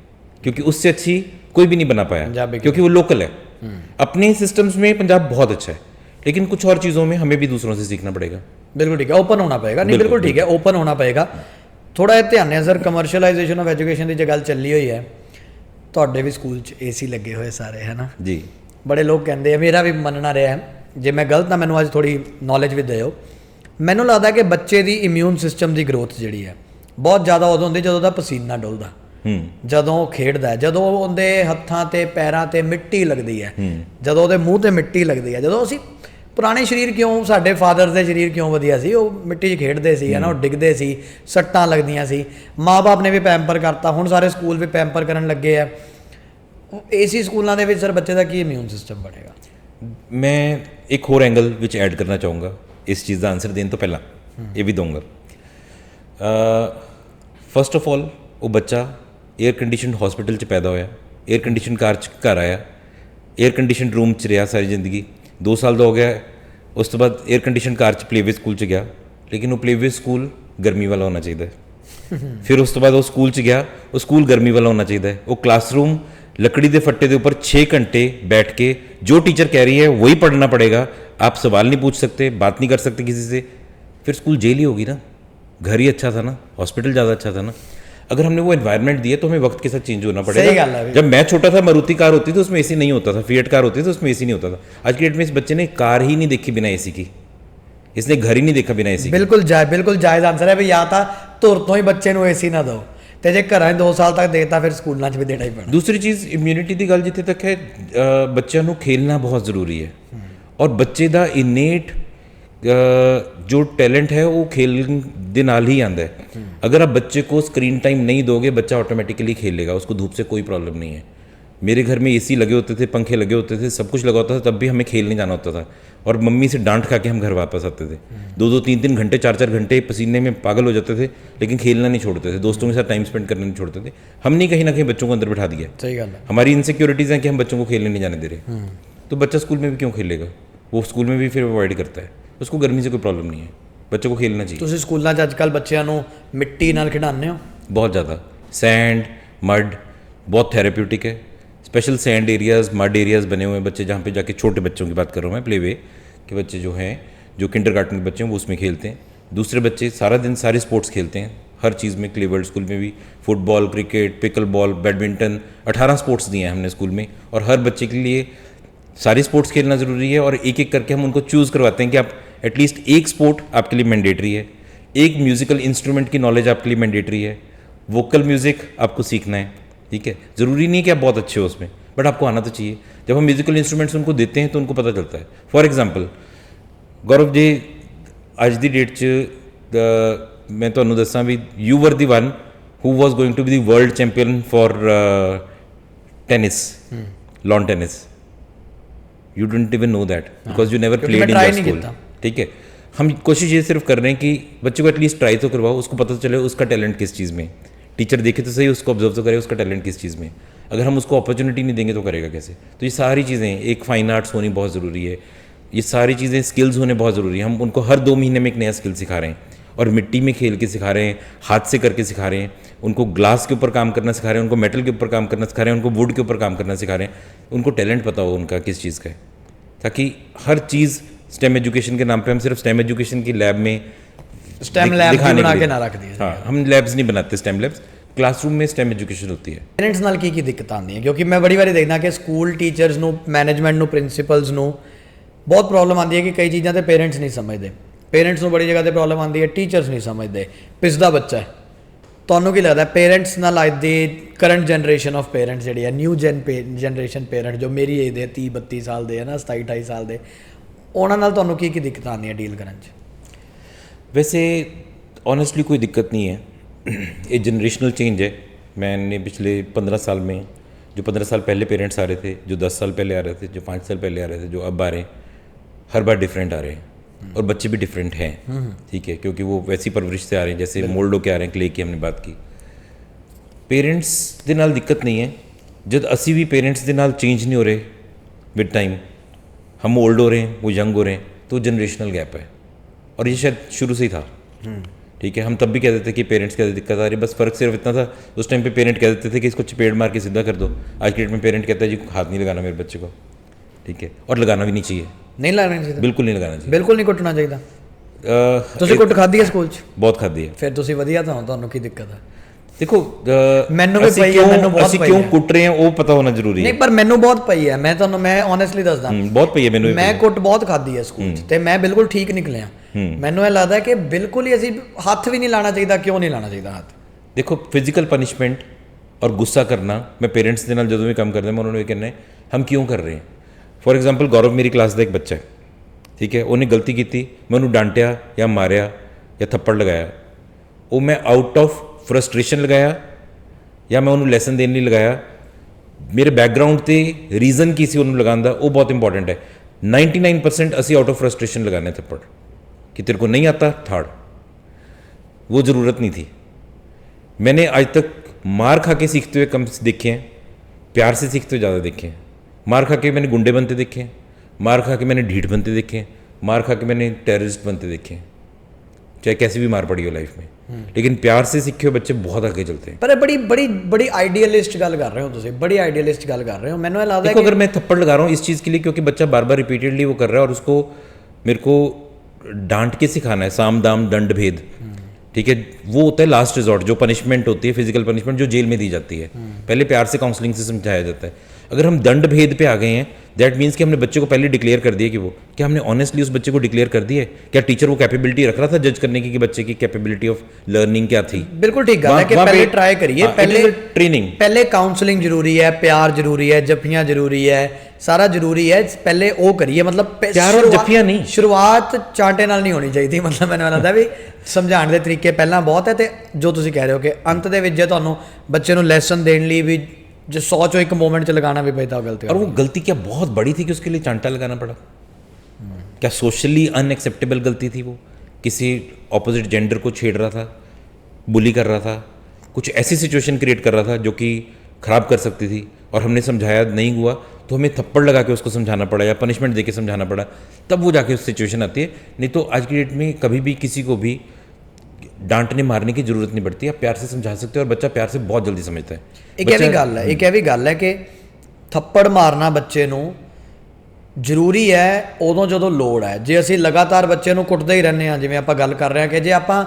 क्योंकि उससे अच्छी कोई भी नहीं बना पाया, क्योंकि वो लोकल है। अपने सिस्टम्स में पंजाब बहुत अच्छा है, लेकिन कुछ और चीज़ों में हमें भी दूसरों से सीखना पड़ेगा। बिल्कुल ठीक है, ओपन होना पएगा। नहीं बिल्कुल ठीक है, ओपन होना पएगा। थोड़ा ਇਹ ਧਿਆਨ ਹੈ ਸਰ, ਕਮਰਸ਼ੀਅਲਾਈਜੇਸ਼ਨ ਆਫ ਐਜੂਕੇਸ਼ਨ ਦੀ ਜੇ ਗੱਲ ਚੱਲੀ ਹੋਈ ਹੈ, ਤੁਹਾਡੇ ਵੀ ਸਕੂਲ 'ਚ AC ਲੱਗੇ ਹੋਏ ਸਾਰੇ ਹੈ ਨਾ ਜੀ। ਬੜੇ ਲੋਕ ਕਹਿੰਦੇ ਆ, ਮੇਰਾ ਵੀ ਮੰਨਣਾ ਰਿਹਾ ਹੈ, ਜੇ ਮੈਂ ਗਲਤ ਨਾ ਮੈਨੂੰ ਅੱਜ ਥੋੜੀ ਨੌਲੇਜ ਵੀ ਦਿਓ। ਮੈਨੂੰ ਲੱਗਦਾ ਕਿ ਬੱਚੇ ਦੀ ਇਮਿਊਨ ਸਿਸਟਮ ਦੀ ਗਰੋਥ ਜਿਹੜੀ ਹੈ ਬਹੁਤ ਜ਼ਿਆਦਾ ਉਦੋਂ ਹੁੰਦੀ ਜਦੋਂ ਦਾ ਪਸੀਨਾ ਡੁੱਲਦਾ, ਜਦੋਂ ਉਹ ਖੇਡਦਾ, ਜਦੋਂ ਉਹਦੇ ਹੱਥਾਂ ਤੇ ਪੈਰਾਂ ਤੇ ਮਿੱਟੀ ਲੱਗਦੀ ਹੈ, ਜਦੋਂ ਉਹਦੇ ਮੂੰਹ ਤੇ ਮਿੱਟੀ ਲੱਗਦੀ ਹੈ। ਜਦੋਂ ਅਸੀਂ ਪੁਰਾਣੇ ਸਰੀਰ ਕਿਉਂ, ਸਾਡੇ ਫਾਦਰ ਦੇ ਸਰੀਰ ਕਿਉਂ ਵਧੀਆ ਸੀ, ਉਹ ਮਿੱਟੀ 'ਚ ਖੇਡਦੇ ਸੀ ਹੈ ਨਾ, ਉਹ ਡਿੱਗਦੇ ਸੀ, ਸੱਟਾਂ ਲੱਗਦੀਆਂ ਸੀ, ਮਾਂ-ਬਾਪ ਨੇ ਵੀ ਪੈਂਪਰ ਕਰਤਾ, ਹੁਣ ਸਾਰੇ ਸਕੂਲ ਵੀ ਪੈਂਪਰ ਕਰਨ ਲੱਗੇ ਆ। AC ਸਕੂਲਾਂ ਦੇ ਵਿੱਚ ਸਰ ਬੱਚੇ ਦਾ ਕੀ ਇਮਿਊਨ ਸਿਸਟਮ ਬਣੇਗਾ? ਮੈਂ ਇੱਕ ਹੋਰ ਐਂਗਲ ਵਿੱਚ ਐਡ ਕਰਨਾ ਚਾਹੂੰਗਾ ਇਸ ਚੀਜ਼ ਦਾ ਆਨਸਰ ਦੇਣ ਤੋਂ ਪਹਿਲਾਂ, ਇਹ ਵੀ ਦਊਂਗਾ। ਫਸਟ ਆਫ ਆਲ ਉਹ ਬੱਚਾ 에ਅਰ ਕੰਡੀਸ਼ਨਡ ਹਸਪੀਟਲ 'ਚ ਪੈਦਾ ਹੋਇਆ, 에ਅਰ ਕੰਡੀਸ਼ਨ ਕਾਰ 'ਚ ਘਰ ਆਇਆ, 에ਅਰ ਕੰਡੀਸ਼ਨ ਰੂਮ 'ਚ ਰਿਹਾ ਸਾਰੀ ਜ਼ਿੰਦਗੀ, 2 ਸਾਲ ਦਾ ਹੋ ਗਿਆ। ਉਸ ਤੋਂ ਬਾਅਦ 에ਅਰ ਕੰਡੀਸ਼ਨ ਕਾਰ 'ਚ ਪਲੇਵੇ ਸਕੂਲ 'ਚ ਗਿਆ, ਲੇਕਿਨ ਉਹ ਪਲੇਵੇ ਸਕੂਲ ਗਰਮੀ ਵਾਲਾ ਹੋਣਾ ਚਾਹੀਦਾ ਹੈ। ਫਿਰ ਉਸ ਤੋਂ ਬਾਅਦ ਉਹ ਸਕੂਲ 'ਚ ਗਿਆ, ਉਹ ਸਕੂਲ ਗਰਮੀ ਵਾਲਾ होना चाहिए। वो क्लासरूम लकड़ी के फट्टे के ऊपर 6 घंटे बैठ के जो टीचर कह रही है वही पढ़ना पड़ेगा, आप सवाल नहीं पूछ सकते, बात नहीं कर सकते किसी से, फिर स्कूल जेल ही होगी ना। घर ही अच्छा था ना, हॉस्पिटल ज़्यादा अच्छा था ना। अगर हमने वो एनवायरनमेंट दिया तो हमें वक्त के साथ चेंज होना पड़ेगा। जब मैं छोटा था मारुति कार होती थी उसमें AC नहीं होता था, फिएट कार होती थी उसमें AC नहीं होता था। आज की डेट में इस बच्चे ने कार ही नहीं देखी बिना AC की, इसने घर ही नहीं देखा बिना AC। ਬਿਲਕੁਲ ਜਾਇਜ਼ ਆਨਸਰ ਹੈ ਵੀ ਜਾਂ ਤਾਂ ਧੁਰ ਤੋਂ ਹੀ ਬੱਚੇ ਨੂੰ AC ਨਾ ਦਿਓ, ਤੇ ਜੇ ਘਰਾਂ 'ਚ 2 ਸਾਲ ਤੱਕ ਦੇਤਾ ਫਿਰ ਸਕੂਲਾਂ 'ਚ ਵੀ ਦੇਣਾ ਹੀ ਪੈਣਾ। दूसरी चीज़ इम्यूनिटी की गल जिथे तक है, बच्चों को खेलना बहुत ज़रूरी है, और बच्चे का इनेट जो टैलेंट है वो खेल दे नाल ही आंदा है। अगर आप बच्चे को स्क्रीन टाइम नहीं दोगे, बच्चा ऑटोमेटिकली खेलेगा, उसको धूप से कोई प्रॉब्लम नहीं है। मेरे घर में AC लगे होते थे, पंखे लगे होते थे, सब कुछ लगा होता था, तब भी हमें खेलने जाना होता था, और मम्मी से डांट खा के हम घर वापस आते थे। 2-2, 3-3 घंटे, 4-4 घंटे पसीने में पागल हो जाते थे, लेकिन खेलना नहीं छोड़ते थे, दोस्तों के साथ टाइम स्पेंड करना नहीं छोड़ते थे। हमने कहीं ना कहीं बच्चों को अंदर बिठा दिया। सही गल है। हमारी इनसिक्योरिटीज़ हैं कि हम बच्चों को खेलने नहीं जाने दे रहे, तो बच्चा स्कूल में भी क्यों खेलेगा? वो स्कूल में भी फिर अवॉइड करता है। उसको गर्मी से कोई प्रॉब्लम नहीं है, बच्चों को खेलना चाहिए। ਤੁਸੀਂ ਸਕੂਲਾਂ 'ਚ ਅੱਜਕੱਲ ਬੱਚਿਆਂ ਨੂੰ ਮਿੱਟੀ ਨਾਲ ਖਿਡਾਉਂਦੇ ਹੋ? बहुत ज़्यादा सैंड मड बहुत थेरेप्यूटिक है। Special sand areas, mud areas बने हुए हैं बच्चे, जहाँ पे जाके छोटे बच्चों की बात कर रहा हूँ मैं, प्ले वे के बच्चे जो हैं, जो किंडरगार्टन के बच्चे हैं वो उसमें खेलते हैं। दूसरे बच्चे सारा दिन सारे स्पोर्ट्स खेलते हैं, हर चीज़ में। क्लेवर्ड स्कूल में भी football, cricket, pickle ball, badminton, 18 sports दिए हैं हमने स्कूल में, और हर बच्चे के लिए सारी स्पोर्ट्स खेलना ज़रूरी है। और एक एक करके हम उनको चूज़ करवाते हैं कि आप एटलीस्ट एक स्पोर्ट आपके लिए मैंडेटरी है, एक म्यूज़िकल इंस्ट्रूमेंट की नॉलेज आपके लिए मैंडेटरी है, वोकल म्यूज़िक आपको सीखना है, ठीक है। ज़रूरी नहीं कि आप बहुत अच्छे हो उसमें, बट आपको आना तो चाहिए। जब हम म्यूज़िकल इंस्ट्रूमेंट्स उनको देते हैं तो उनको पता चलता है। फॉर एग्जाम्पल गौरव जी, अज की डेट च मैं तुहानूं दस्सां भी, you were the one who was going to be the world champion for tennis, lawn tennis. You didn't even know that because you never played in your school, ठीक है। हम कोशिश ये सिर्फ कर रहे हैं कि बच्चे को एटलीस्ट ट्राई तो करवाओ, उसको पता चले उसका टैलेंट किस चीज़ में। टीचर देखे तो सही, उसको ऑब्जर्व तो करे उसका टैलेंट किस चीज़ में। अगर हम उसको अपॉर्चुनिटी नहीं देंगे तो करेगा कैसे? तो ये सारी चीज़ें, एक फाइन आर्ट्स होनी बहुत ज़रूरी है, ये सारी चीज़ें स्किल्स होने बहुत ज़रूरी है। हम उनको हर 2 महीने में एक नया स्किल सिखा रहे हैं, और मिट्टी में खेल के सिखा रहे हैं, हाथ से करके सिखा रहे हैं, उनको ग्लास के ऊपर काम करना सिखा रहे हैं, उनको मेटल के ऊपर काम करना सिखा रहे हैं, उनको वुड के ऊपर काम करना सिखा रहे हैं। उनको टैलेंट पता हो उनका किस चीज़ का है, ताकि हर चीज़ स्टेम एजुकेशन के नाम पे हम सिर्फ स्टेम एजुकेशन की लैब में स्टेम लैब बना के ना रख दिए। हाँ, हम लैब्स नहीं बनाते, स्टेम लैब्स। क्लासरूम में स्टेम एजुकेशन होती है। पेरेंट्स नाल की दिक्कत आती है, क्योंकि मैं बड़ी बारी देखना कि स्कूल टीचर्स ਨੂੰ मैनेजमेंट ਨੂੰ प्रिंसीपल्स ਨੂੰ बहुत प्रॉब्लम आती है कि कई चीज़ां ते पेरेंट्स नहीं समझते। पेरेंट्स ਨੂੰ बड़ी जगह ते प्रॉब्लम आती है, टीचर्स नहीं समझते। पिसदा बच्चा है, ਤੁਹਾਨੂੰ ਕੀ ਲੱਗਦਾ पेरेंट्स ਨਾਲ ਅੱਜ ਦੀ करंट जनरेशन ऑफ पेरेंट्स ਜਿਹੜੀ ਹੈ, न्यू जनरेशन पेरेंट जो मेरी एज ਦੇ 30-32 ਸਾਲ ਦੇ ਹੈ ਨਾ, 27-28 ਸਾਲ ਦੇ, ਉਹਨਾਂ ਨਾਲ ਤੁਹਾਨੂੰ ਕੀ ਦਿੱਕਤਾਂ ਆਉਂਦੀਆਂ डील ਕਰਨ 'ਚ? वैसे ऑनेस्टली कोई दिक्कत नहीं है, ये जनरेशनल चेंज है। मैंने पिछले 15 साल में, जो 15 साल पहले पेरेंट्स आ रहे थे, जो 10 साल पहले आ रहे थे, जो 5 साल पहले आ रहे थे, जो अब आ रहे हैं, हर बार डिफरेंट आ रहे हैं और बच्चे भी डिफरेंट हैं, ठीक है, क्योंकि वो वैसी परवरिश से आ रहे हैं जैसे मोल्ड होके आ रहे हैं, क्ले की हमने बात की। पेरेंट्स ਦੇ ਨਾਲ ਦਿੱਕਤ नहीं है, जब ਅਸੀਂ भी पेरेंट्स ਦੇ ਨਾਲ चेंज नहीं हो रहे विद टाइम, हम ओल्ड हो रहे हैं, वो यंग हो रहे हैं, तो जनरेशनल गैप है और ये शायद शुरू से ही था, ठीक है। हम तब भी कह देते कि पेरेंट्स की दिक्कत आ रही है, बस फ़र्क सिर्फ इतना था उस टाइम पे पेरेंट कह देते थे कि इसको चपेट मार के सीधा कर दो। आज की डेट में पेरेंट कहता है जी हाथ नहीं लगाना मेरे बच्चे को, ठीक है, और लगाना भी नहीं चाहिए, नहीं लगाना ਚਾਹੀਦਾ, बिल्कुल नहीं लगाना चाहिए। ਬਿਲਕੁਲ ਨਹੀਂ ਕੁੱਟਣਾ ਚਾਹੀਦਾ। ਤੁਸੀਂ ਕੁੱਟ ਖਾਧੀ ਹੈ ਸਕੂਲ 'ਚ? बहुत खादी है। ਫਿਰ ਤੁਸੀਂ ਵਧੀਆ ਤੁਹਾਨੂੰ ਕੀ ਦਿੱਕਤ ਹੈ? देखो ਮੈਨੂੰ ਵੀ ਅਸੀਂ ਪਈ ਹੈ, ਕਿਉਂ- ਮੈਨੂੰ ਬਹੁਤ ਅਸੀਂ ਪਈ ਕਿਉਂ ਹੈ। ਕੁੱਟ ਰਹੇ ਹਾਂ ਉਹ ਪਤਾ ਹੋਣਾ ਜ਼ਰੂਰੀ ਨਹੀਂ ਹੈ। ਪਰ ਮੈਨੂੰ ਬਹੁਤ ਪਈ ਹੈ, ਮੈਂ ਓਨੈਸਟਲੀ ਦੱਸਦਾ, ਬਹੁਤ ਪਈ ਹੈ ਮੈਨੂੰ ਵੀ ਮੈਂ ਪਈ ਹੈ। ਕੁੱਟ ਬਹੁਤ ਖਾਧੀ ਹੈ ਸਕੂਲ 'ਚ ਤੇ ਮੈਂ ਬਿਲਕੁਲ ਠੀਕ ਨਿਕਲਿਆ। ਮੈਨੂੰ ਇਹ ਲੱਗਦਾ ਕਿ ਬਿਲਕੁਲ ਹੀ ਅਸੀਂ ਹੱਥ ਵੀ ਨਹੀਂ ਲਾਣਾ ਚਾਹੀਦਾ। ਕਿਉਂ ਨਹੀਂ ਲਾਣਾ ਚਾਹੀਦਾ ਹੱਥ? ਦੇਖੋ ਫਿਜ਼ੀਕਲ ਪਨਿਸ਼ਮੈਂਟ ਔਰ ਗੁੱਸਾ ਕਰਨਾ, ਮੈਂ ਪੇਰੈਂਟਸ ਦੇ ਨਾਲ ਜਦੋਂ ਵੀ ਕੰਮ ਕਰਦਾ ਮੈਂ ਉਹਨਾਂ ਨੂੰ ਇਹ ਕਹਿੰਦਾ ਹਮ ਕਿਉਂ ਕਰ ਰਹੇ ਹਾਂ। ਫੋਰ ਐਗਜ਼ਾਮਪਲ ਗੌਰਵ ਮੇਰੀ ਕਲਾਸ ਦਾ ਇੱਕ ਬੱਚਾ ਹੈ, ਠੀਕ ਹੈ, ਉਹਨੇ ਗਲਤੀ ਕੀਤੀ, ਮੈਂ ਉਹਨੂੰ ਡਾਂਟਿਆ ਜਾਂ ਮਾਰਿਆ ਜਾਂ ਥੱਪੜ ਲਗਾਇਆ, ਉਹ ਮੈਂ ਆਊਟ ਆਫ ਫਰਸਟ੍ਰੇਸ਼ਨ ਲਗਾਇਆ ਜਾਂ ਮੈਂ ਉਹਨੂੰ ਲੈਸਨ ਦੇਣ ਲਈ ਲਗਾਇਆ, ਮੇਰੇ ਬੈਕਗਰਾਉਂਡ ਤੇ ਰੀਜ਼ਨ ਕੀ ਸੀ ਉਹਨੂੰ ਲਗਾਉਣ ਦਾ, ਉਹ ਬਹੁਤ ਇੰਪੋਰਟੈਂਟ ਹੈ। 99% ਅਸੀਂ ਆਊਟ ਆਫ ਫਰਸट्रेशन लगाने थप्पड़ कि तेरे को नहीं आता थाड़, वो ज़रूरत नहीं थी। मैंने आज तक मार खा के सीखते हुए कम देखे हैं, प्यार से सीखते हुए ज़्यादा देखे हैं। मार खा के मैंने गुंडे बनते देखे हैं, मार खा के मैंने ढीठ बनते देखे हैं, मार खा के मैंने टेररिस्ट बनते देखे हैं, चाहे कैसी भी मार पड़ी हो लाइफ में, लेकिन प्यार से सीखे हुए बच्चे बहुत आगे चलते हैं। पर बड़ी बड़ी बड़ी आइडियलिस्ट गल कर रहे हो तुम, बड़ी आइडियलिस्ट गल कर रहे हो। मैंने लगता है देखो अगर मैं थप्पड़ लगा रहा हूँ इस चीज़ के लिए क्योंकि बच्चा बार बार रिपीटेडली वो कर रहा है और उसको मेरे को डांट के सिखाना है, साम दाम दंड भेद, ठीक है, वो होता है लास्ट रिजॉर्ट, जो पनिशमेंट होती है फिजिकल पनिशमेंट जो जेल में दी जाती है, पहले प्यार से काउंसलिंग से समझाया जाता है। अगर हम दंड भेद पे आ गए हैं दैट मीन्स कि हमने बच्चे को पहले डिक्लेयर कर दिया कि वो क्या हमने ऑनेस्टली उस बच्चे को डिक्लेयर कर दिया है, क्या टीचर वो कैपेबिलिटी रख रहा था जज करने की कि बच्चे की कैपेबिलिटी ऑफ लर्निंग क्या थी। बिल्कुल ठीक गल है कि पहले ट्राई करिए, पहले ट्रेनिंग, पहले काउंसलिंग जरूरी है, प्यार जरूरी है, जफ्फियां जरूरी है, सारा जरूरी है, पहले वो करिए। मतलब प्यार और जफ्फियां नहीं, शुरुआत चांटे नाल नहीं होनी चाहिए। मतलब मैंने लगता भी समझाने के तरीके पहला बहुत है, तो जो तुसीं कह रहे हो कि अंत दे विच जे तुहानूं बच्चे नूं लैसन देण लई भी जो 100 चो एक मोमेंट च लगाना भी पैदा गलती, और वो गलती क्या बहुत बड़ी थी कि उसके लिए चांटा लगाना पड़ा? क्या सोशली अनएक्सेप्टेबल गलती थी वो? किसी ऑपोजिट जेंडर को छेड़ रहा था, बुली कर रहा था, कुछ ऐसी सिचुएशन क्रिएट कर रहा था जो कि ख़राब कर सकती थी, और हमने समझाया नहीं हुआ तो हमें थप्पड़ लगा के उसको समझाना पड़ा या पनिशमेंट दे के समझाना पड़ा, तब वो जाके उस सिचुएशन आती है। नहीं तो आज की डेट में कभी भी किसी को भी डांटने मारने की जरूरत नहीं पड़ती, आप प्यार से समझा सकते हो और बच्चा प्यार से बहुत जल्दी समझता है। एक ਇਹ ਵੀ ਗੱਲ ਹੈ ਕਿ ਥੱਪੜ ਮਾਰਨਾ ਬੱਚੇ ਨੂੰ ਜ਼ਰੂਰੀ ਹੈ ਉਦੋਂ ਜਦੋਂ ਲੋੜ ਹੈ। ਜੇ ਅਸੀਂ ਲਗਾਤਾਰ ਬੱਚੇ ਨੂੰ ਕੁੱਟਦੇ ਹੀ ਰਹਿੰਦੇ ਹਾਂ, ਜਿਵੇਂ ਆਪਾਂ ਗੱਲ ਕਰ ਰਹੇ ਹਾਂ ਕਿ ਜੇ ਆਪਾਂ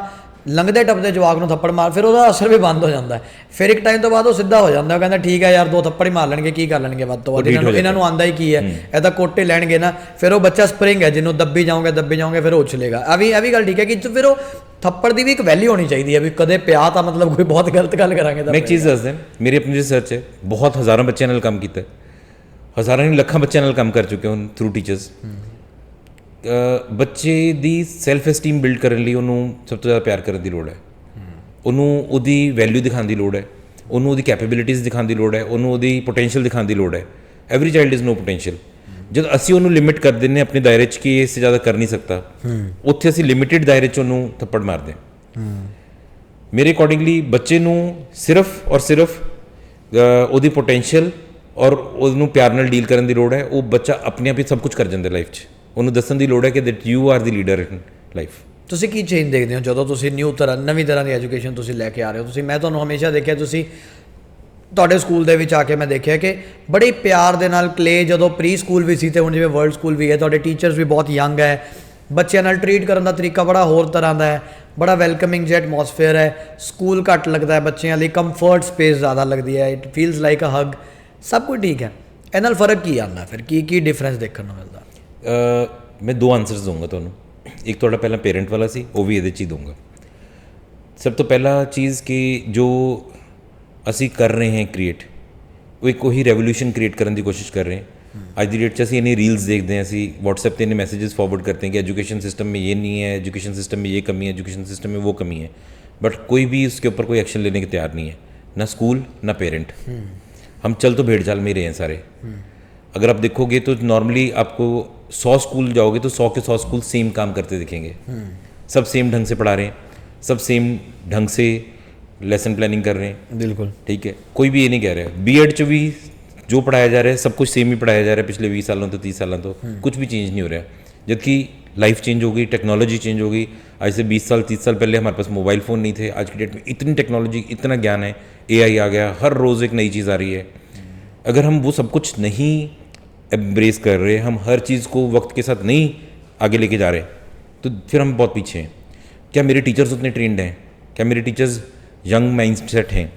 ਲੰਘਦੇ ਟੱਪਦੇ ਜਵਾਕ ਨੂੰ ਥੱਪੜ ਮਾਰ, ਫਿਰ ਉਹਦਾ ਅਸਰ ਵੀ ਬੰਦ ਹੋ ਜਾਂਦਾ ਹੈ। ਫਿਰ ਇੱਕ ਟਾਈਮ ਤੋਂ ਬਾਅਦ ਉਹ ਸਿੱਧਾ ਹੋ ਜਾਂਦਾ, ਉਹ ਕਹਿੰਦਾ ਠੀਕ ਹੈ ਯਾਰ 2 ਥੱਪੜ ਹੀ ਮਾਰ ਲੈਣਗੇ, ਕੀ ਕਰ ਲੈਣਗੇ ਵੱਧ ਤੋਂ ਵੱਧ, ਇਹਨਾਂ ਨੂੰ ਆਂਦਾ ਹੀ ਕੀ ਹੈ, ਇਹ ਤਾਂ ਕੁੱਟ ਹੀ ਲੈਣਗੇ ਨਾ। ਫਿਰ ਉਹ ਬੱਚਾ ਸਪਰਿੰਗ ਹੈ, ਜਿਹਨੂੰ ਦੱਬੀ ਜਾਓਗੇ ਫਿਰ ਉਹ ਉਛਲੇਗਾ। ਇਹ ਵੀ ਗੱਲ ਠੀਕ ਹੈ ਕਿ ਫਿਰ ਉਹ ਥੱਪੜ ਦੀ ਵੀ ਇੱਕ ਵੈਲਿਊ ਹੋਣੀ ਚਾਹੀਦੀ ਹੈ ਵੀ ਕਦੇ ਪਿਆ ਤਾਂ ਮਤਲਬ ਕੋਈ ਬਹੁਤ ਗਲਤ ਗੱਲ ਕਰਾਂਗੇ ਤਾਂ। ਮੈਂ ਇੱਕ ਚੀਜ਼ ਦੱਸ ਦਿਆਂ, ਮੇਰੀ ਆਪਣੀ ਰਿਸਰਚ ਹੈ, ਬਹੁਤ ਹਜ਼ਾਰਾਂ ਬੱਚਿਆਂ ਨਾਲ ਕੰਮ ਕੀਤਾ, ਹਜ਼ਾਰਾਂ ਨਹੀਂ ਲੱਖਾਂ ਬੱਚਿਆਂ ਨਾਲ ਕੰਮ ਕਰ ਚੁੱਕੇ ਹਾਂ ਥਰੂ ਟੀਚਰਸ। ਬੱਚੇ ਦੀ ਸੈਲਫ ਐਸਟੀਮ ਬਿਲਡ ਕਰਨ ਲਈ ਉਹਨੂੰ ਸਭ ਤੋਂ ਜ਼ਿਆਦਾ ਪਿਆਰ ਕਰਨ ਦੀ ਲੋੜ ਹੈ, ਉਹਨੂੰ ਉਹਦੀ ਵੈਲਿਊ ਦਿਖਾਉਣ ਦੀ ਲੋੜ ਹੈ, ਉਹਨੂੰ ਉਹਦੀ ਕੈਪੇਬਿਲਿਟੀਜ਼ ਦਿਖਾਉਣ ਦੀ ਲੋੜ ਹੈ, ਉਹਨੂੰ ਉਹਦੀ ਪੋਟੈਂਸ਼ੀਅਲ ਦਿਖਾਉਣ ਦੀ ਲੋੜ ਹੈ। Every child is no potential. जब ਅਸੀਂ ਉਹਨੂੰ ਲਿਮਿਟ ਕਰ ਦਿੰਦੇ अपने दायरे 'ਚ ਕਿ ਇਸ ਤੋਂ ਜ਼ਿਆਦਾ ਕਰ ਨਹੀਂ ਸਕਦਾ, ਉੱਥੇ ਅਸੀਂ ਲਿਮਿਟਿਡ ਦਾਇਰੇ 'ਚ ਉਹਨੂੰ ਥੱਪੜ ਮਾਰਦੇ ਹਾਂ। ਮੇਰੇ ਅਕੋਰਡਿੰਗਲੀ ਬੱਚੇ ਨੂੰ ਸਿਰਫ ਔਰ ਸਿਰਫ ਉਹਦੀ ਪੋਟੈਂਸ਼ੀਅਲ ਔਰ ਉਹਨੂੰ ਪਿਆਰ ਨਾਲ ਡੀਲ ਕਰਨ ਦੀ ਲੋੜ ਹੈ। ਉਹ ਬੱਚਾ ਆਪਣੇ ਆਪ ਹੀ ਸਭ ਕੁਝ ਕਰ ਜਾਂਦਾ ਲਾਈਫ 'ਚ, ਉਹਨੂੰ ਦੱਸਣ ਦੀ ਲੋੜ ਹੈ ਕਿ that you are the leader in life. ਤੁਸੀਂ ਕੀ ਚੇਂਜ ਦੇਖਦੇ ਹੋ ਜਦੋਂ ਤੁਸੀਂ ਨਵੀਂ ਤਰ੍ਹਾਂ ਦੀ ਐਜੂਕੇਸ਼ਨ ਤੁਸੀਂ ਲੈ ਕੇ ਆ ਰਹੇ ਹੋ? ਮੈਂ ਤੁਹਾਨੂੰ ਹਮੇਸ਼ਾ ਦੇਖਿਆ, ਤੁਸੀਂ ਤੁਹਾਡੇ ਸਕੂਲ ਦੇ ਵਿੱਚ ਆ ਕੇ ਮੈਂ ਦੇਖਿਆ ਕਿ ਬੜੇ ਪਿਆਰ ਦੇ ਨਾਲ ਕਲੇ, ਜਦੋਂ ਪ੍ਰੀ ਸਕੂਲ ਵੀ ਸੀ ਤੇ ਹੁਣ ਜਿਵੇਂ ਵਰਲਡ ਸਕੂਲ ਵੀ ਹੈ, ਤੁਹਾਡੇ ਟੀਚਰਸ ਵੀ ਬਹੁਤ ਯੰਗ ਹੈ, ਬੱਚਿਆਂ ਨਾਲ ਟਰੀਟ ਕਰਨ ਦਾ ਤਰੀਕਾ ਬੜਾ ਹੋਰ ਤਰ੍ਹਾਂ ਦਾ ਹੈ, ਬੜਾ ਵੈਲਕਮਿੰਗ ਜਿਹਾ ਐਟਮੋਸਫੇਅਰ ਹੈ, ਸਕੂਲ ਘੱਟ ਲੱਗਦਾ ਹੈ ਬੱਚਿਆਂ ਲਈ, ਕੰਫਰਟ ਸਪੇਸ ਜ਼ਿਆਦਾ ਲੱਗਦੀ ਹੈ, it feels like a hug, ਸਭ ਕੁਝ ਠੀਕ ਹੈ। ਇਹ ਨਾਲ ਫਰਕ ਕੀ ਆਉਂਦਾ, ਫਿਰ ਕੀ ਡਿਫਰੈਂਸ ਦੇਖਣ ਨੂੰ ਮਿਲਦਾ? ਮੈਂ 2 ਆਨਸਰਸ ਦਊਂਗਾ ਤੁਹਾਨੂੰ। ਇੱਕ ਤੁਹਾਡਾ ਪਹਿਲਾਂ ਪੇਰੈਂਟ ਵਾਲਾ ਸੀ, ਉਹ ਵੀ ਇਹਦੇ 'ਚ ਹੀ ਦਊਂਗਾ। ਸਭ ਤੋਂ ਪਹਿਲਾ ਚੀਜ਼ ਕਿ ਜੋ ਅਸੀਂ ਕਰ ਰਹੇ ਹਾਂ ਕ੍ਰੀਏਟ, ਉਹ ਇੱਕ ਉਹੀ ਰੈਵੋਲੂਸ਼ਨ ਕ੍ਰੀਏਟ ਕਰਨ ਦੀ ਕੋਸ਼ਿਸ਼ ਕਰ ਰਹੇ ਹਾਂ। ਅੱਜ ਦੀ ਡੇਟ 'ਚ ਅਸੀਂ ਇੰਨੀ ਰੀल्स देखते हैं, ਅਸੀਂ व्हाट्सएप पे इन्हें मैसेजेस फॉरवर्ड करते हैं कि एजुकेशन सिस्टम में ये नहीं है, एजुकेशन सिस्टम में ये कमी है, एजुकेशन सिस्टम में वो कमी है, बट कोई भी उसके ऊपर कोई एक्शन लेने को तैयार नहीं है, ना स्कूल ना पेरेंट। हम चल तो भेड़ चाल में ही रहे हैं सारे। अगर आप देखोगे तो नॉर्मली आपको 100 स्कूल जाओगे तो 100 के 100 स्कूल सेम काम करते दिखेंगे, सब सेम ढंग से पढ़ा रहे हैं, सब सेम ढंग से लेसन प्लानिंग कर रहे हैं, बिल्कुल ठीक है। कोई भी ये नहीं कह रहा है बीएड च भी जो पढ़ाया जा रहा है सब कुछ सेम ही पढ़ाया जा रहा है पिछले 20 सालों तो 30 सालों तो कुछ भी चेंज नहीं हो रहा है। जबकि लाइफ चेंज हो गई, टेक्नोलॉजी चेंज हो गई। आज से 20 साल 30 साल पहले हमारे पास मोबाइल फ़ोन नहीं थे, आज की डेट में इतनी टेक्नोलॉजी, इतना ज्ञान है, एआई आ गया, हर रोज़ एक नई चीज़ आ रही है। अगर हम वो सब कुछ नहीं एम्ब्रेस कर रहे, हम हर चीज़ को वक्त के साथ नहीं आगे लेके जा रहे, तो फिर हम बहुत पीछे हैं। क्या मेरे टीचर्स उतने ट्रेंड हैं? क्या मेरे टीचर्स यंग माइंडसेट हैं?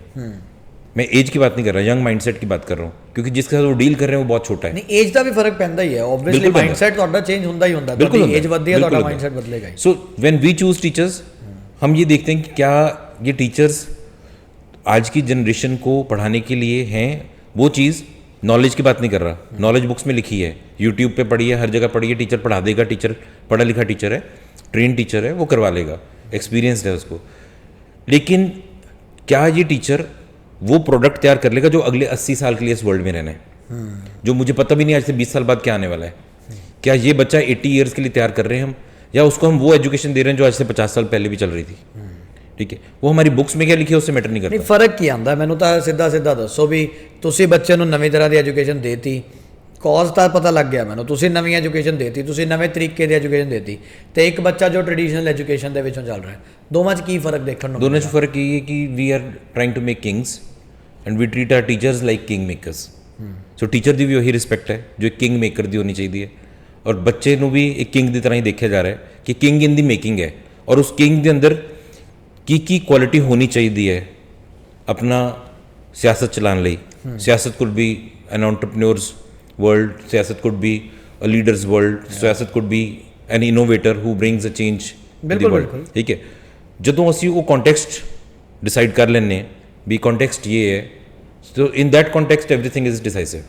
मैं एज की बात नहीं कर रहा, यंग माइंडसेट की बात कर रहा हूँ, क्योंकि जिसके साथ वो डील कर रहे हैं वो बहुत छोटा है। नहीं एज ਦਾ ਵੀ ਫਰਕ ਪੈਂਦਾ ਹੀ ਹੈ ਆਬਵੀਅਸਲੀ, ਬਿਲਕੁਲ ਪੈਂਦਾ। ਮਾਈਂਡਸੈਟ ਤੁਹਾਡਾ ਚੇਂਜ ਹੁੰਦਾ ਹੀ ਹੁੰਦਾ, बिल्कुल ਤੁਹਾਡੀ होता ਏਜ है, ਵੱਧਦੀ ਹੈ बिल्कुल ਤੁਹਾਡਾ होता है। ਮਾਈਂਡਸੈਟ ਬਦਲੇਗਾ ਹੀ। So when we choose teachers, हम ये देखते हैं कि क्या ये टीचर्स आज की जनरेशन को पढ़ाने के लिए हैं। वो चीज़ नॉलेज की बात नहीं कर रहा, नॉलेज बुक्स में लिखी है, यूट्यूब पे पढ़ी है, हर जगह पढ़ी है, टीचर पढ़ा देगा, टीचर पढ़ा लिखा टीचर है, ट्रेन टीचर है, वो करवा लेगा, एक्सपीरियंसड है उसको। लेकिन क्या ये टीचर वो प्रोडक्ट तैयार कर लेगा जो अगले 80 साल के लिए इस वर्ल्ड में रहना है, जो मुझे पता भी नहीं आज से 20 साल बाद क्या आने वाला है। क्या ये बच्चा 80 ईयर्स के लिए तैयार कर रहे हैं हम, या उसको हम वो एजुकेशन दे रहे हैं जो आज से 50 साल पहले भी चल रही थी? ठीक है, वो हमारी बुक्स में क्या लिखी है उससे मैटर नहीं ਨਹੀਂ करता। ਫਰਕ ਕੀ ਆਂਦਾ ਮੈਨੂੰ ਤਾਂ ਸਿੱਧਾ ਦੱਸੋ ਵੀ ਤੁਸੀਂ ਬੱਚੇ ਨੂੰ ਨਵੀਂ ਤਰ੍ਹਾਂ ਦੀ ਐਜੂਕੇਸ਼ਨ ਦੇਤੀ, ਕਾਜ਼ ਤਾਂ ਪਤਾ ਲੱਗ ਗਿਆ ਮੈਨੂੰ, ਤੁਸੀਂ ਨਵੀਂ ਐਜੂਕੇਸ਼ਨ ਦੇਤੀ, ਤੁਸੀਂ ਨਵੇਂ ਤਰੀਕੇ ਦੀ ਐਜੂਕੇਸ਼ਨ ਦੇਤੀ, ਤੇ ਇੱਕ ਬੱਚਾ ਜੋ ਟ੍ਰੈਡੀਸ਼ਨਲ ਐਜੂਕੇਸ਼ਨ ਦੇ ਵਿੱਚੋਂ ਚੱਲ ਰਿਹਾ ਹੈ, ਦੋਵਾਂ 'ਚ ਕੀ ਫਰਕ ਦੇਖਣ ਨੂੰ दोनों से फ़र्क ये है कि we are trying to make kings and we treat our teachers like king makers. So teacher की भी वही रिस्पैक्ट है जो एक किंग मेकर की होनी चाहिए, और बच्चे ਨੂੰ भी एक किंग की तरह ही देखा जा रहा है कि किंग इन दी मेकिंग है, और उस किंग के अंदर की क्वालिटी होनी चाहिए है अपना सियासत चलाने ਲਈ। सियासत could be an entrepreneurs world, सियासत could be a leaders world, सियासत could be an innovator who brings a change in the बिल्कुल, वर्ल्ड। बिल्कुल। ठीक है, ਜਦੋਂ ਅਸੀਂ ਉਹ ਕੰਟੈਕਸਟ डिसाइड कर लेने भी कॉन्टेक्स्ट ये है, तो in that context everything is decisive.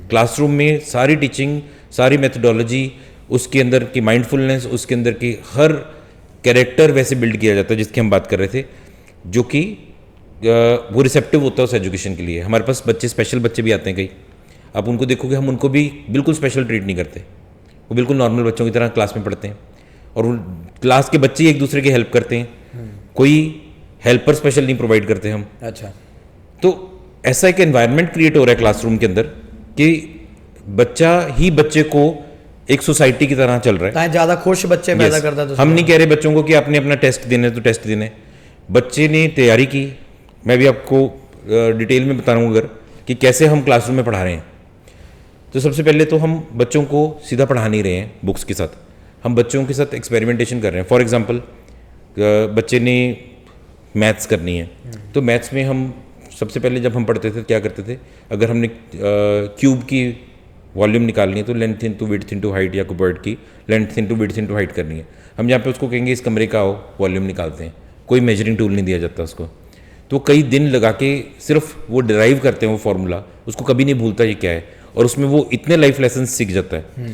Classroom में सारी टीचिंग, सारी मेथडोलॉजी, उसके अंदर की माइंडफुलनेस, उसके अंदर की हर कैरेक्टर वैसे बिल्ड किया जाता है जिसकी हम बात कर रहे थे, जो कि वो रिसेप्टिव होता है उस एजुकेशन के लिए। हमारे पास बच्चे, स्पेशल बच्चे भी आते हैं कई, आप उनको देखोगे हम उनको भी बिल्कुल स्पेशल ट्रीट नहीं करते, वो बिल्कुल नॉर्मल बच्चों की तरह क्लास में पढ़ते हैं, और क्लास के बच्चे एक दूसरे की हेल्प करते हैं, कोई हेल्पर स्पेशल नहीं प्रोवाइड करते हम। अच्छा, तो ऐसा एक एनवायरनमेंट क्रिएट हो रहा है क्लासरूम के अंदर कि बच्चा ही बच्चे को एक सोसाइटी की तरह चल रहा है। ਤਾਂ ਜ਼ਿਆਦਾ ਖੁਸ਼ ਬੱਚੇ ਪੈਦਾ Yes, ਕਰਦਾ ਤੁਸੀਂ। हम नहीं कह रहे बच्चों को कि आपने अपना टेस्ट देना है तो टेस्ट देने, बच्चे ने तैयारी की। मैं भी आपको डिटेल में बता रहा हूँ अगर कि कैसे हम क्लासरूम में पढ़ा रहे हैं। तो सबसे पहले तो हम बच्चों को सीधा पढ़ा नहीं रहे हैं बुक्स के साथ, हम बच्चों के साथ एक्सपेरिमेंटेशन कर रहे हैं। फॉर एग्जांपल बच्चे ने मैथ्स करनी है, तो मैथ्स में हम सबसे पहले जब हम पढ़ते थे क्या करते थे, अगर हमने क्यूब की वॉल्यूम निकालनी है तो length into width into height, या क्यूबॉइड की length into width into height करनी है, हम यहाँ पे उसको कहेंगे इस कमरे का आओ वॉल्यूम निकालते हैं, कोई मेजरिंग टूल नहीं दिया जाता उसको। तो कई दिन लगा के सिर्फ वो डिराइव करते हैं वो फार्मूला, उसको कभी नहीं भूलता ये क्या है, और उसमें वो इतने लाइफ लेसन सीख जाता है।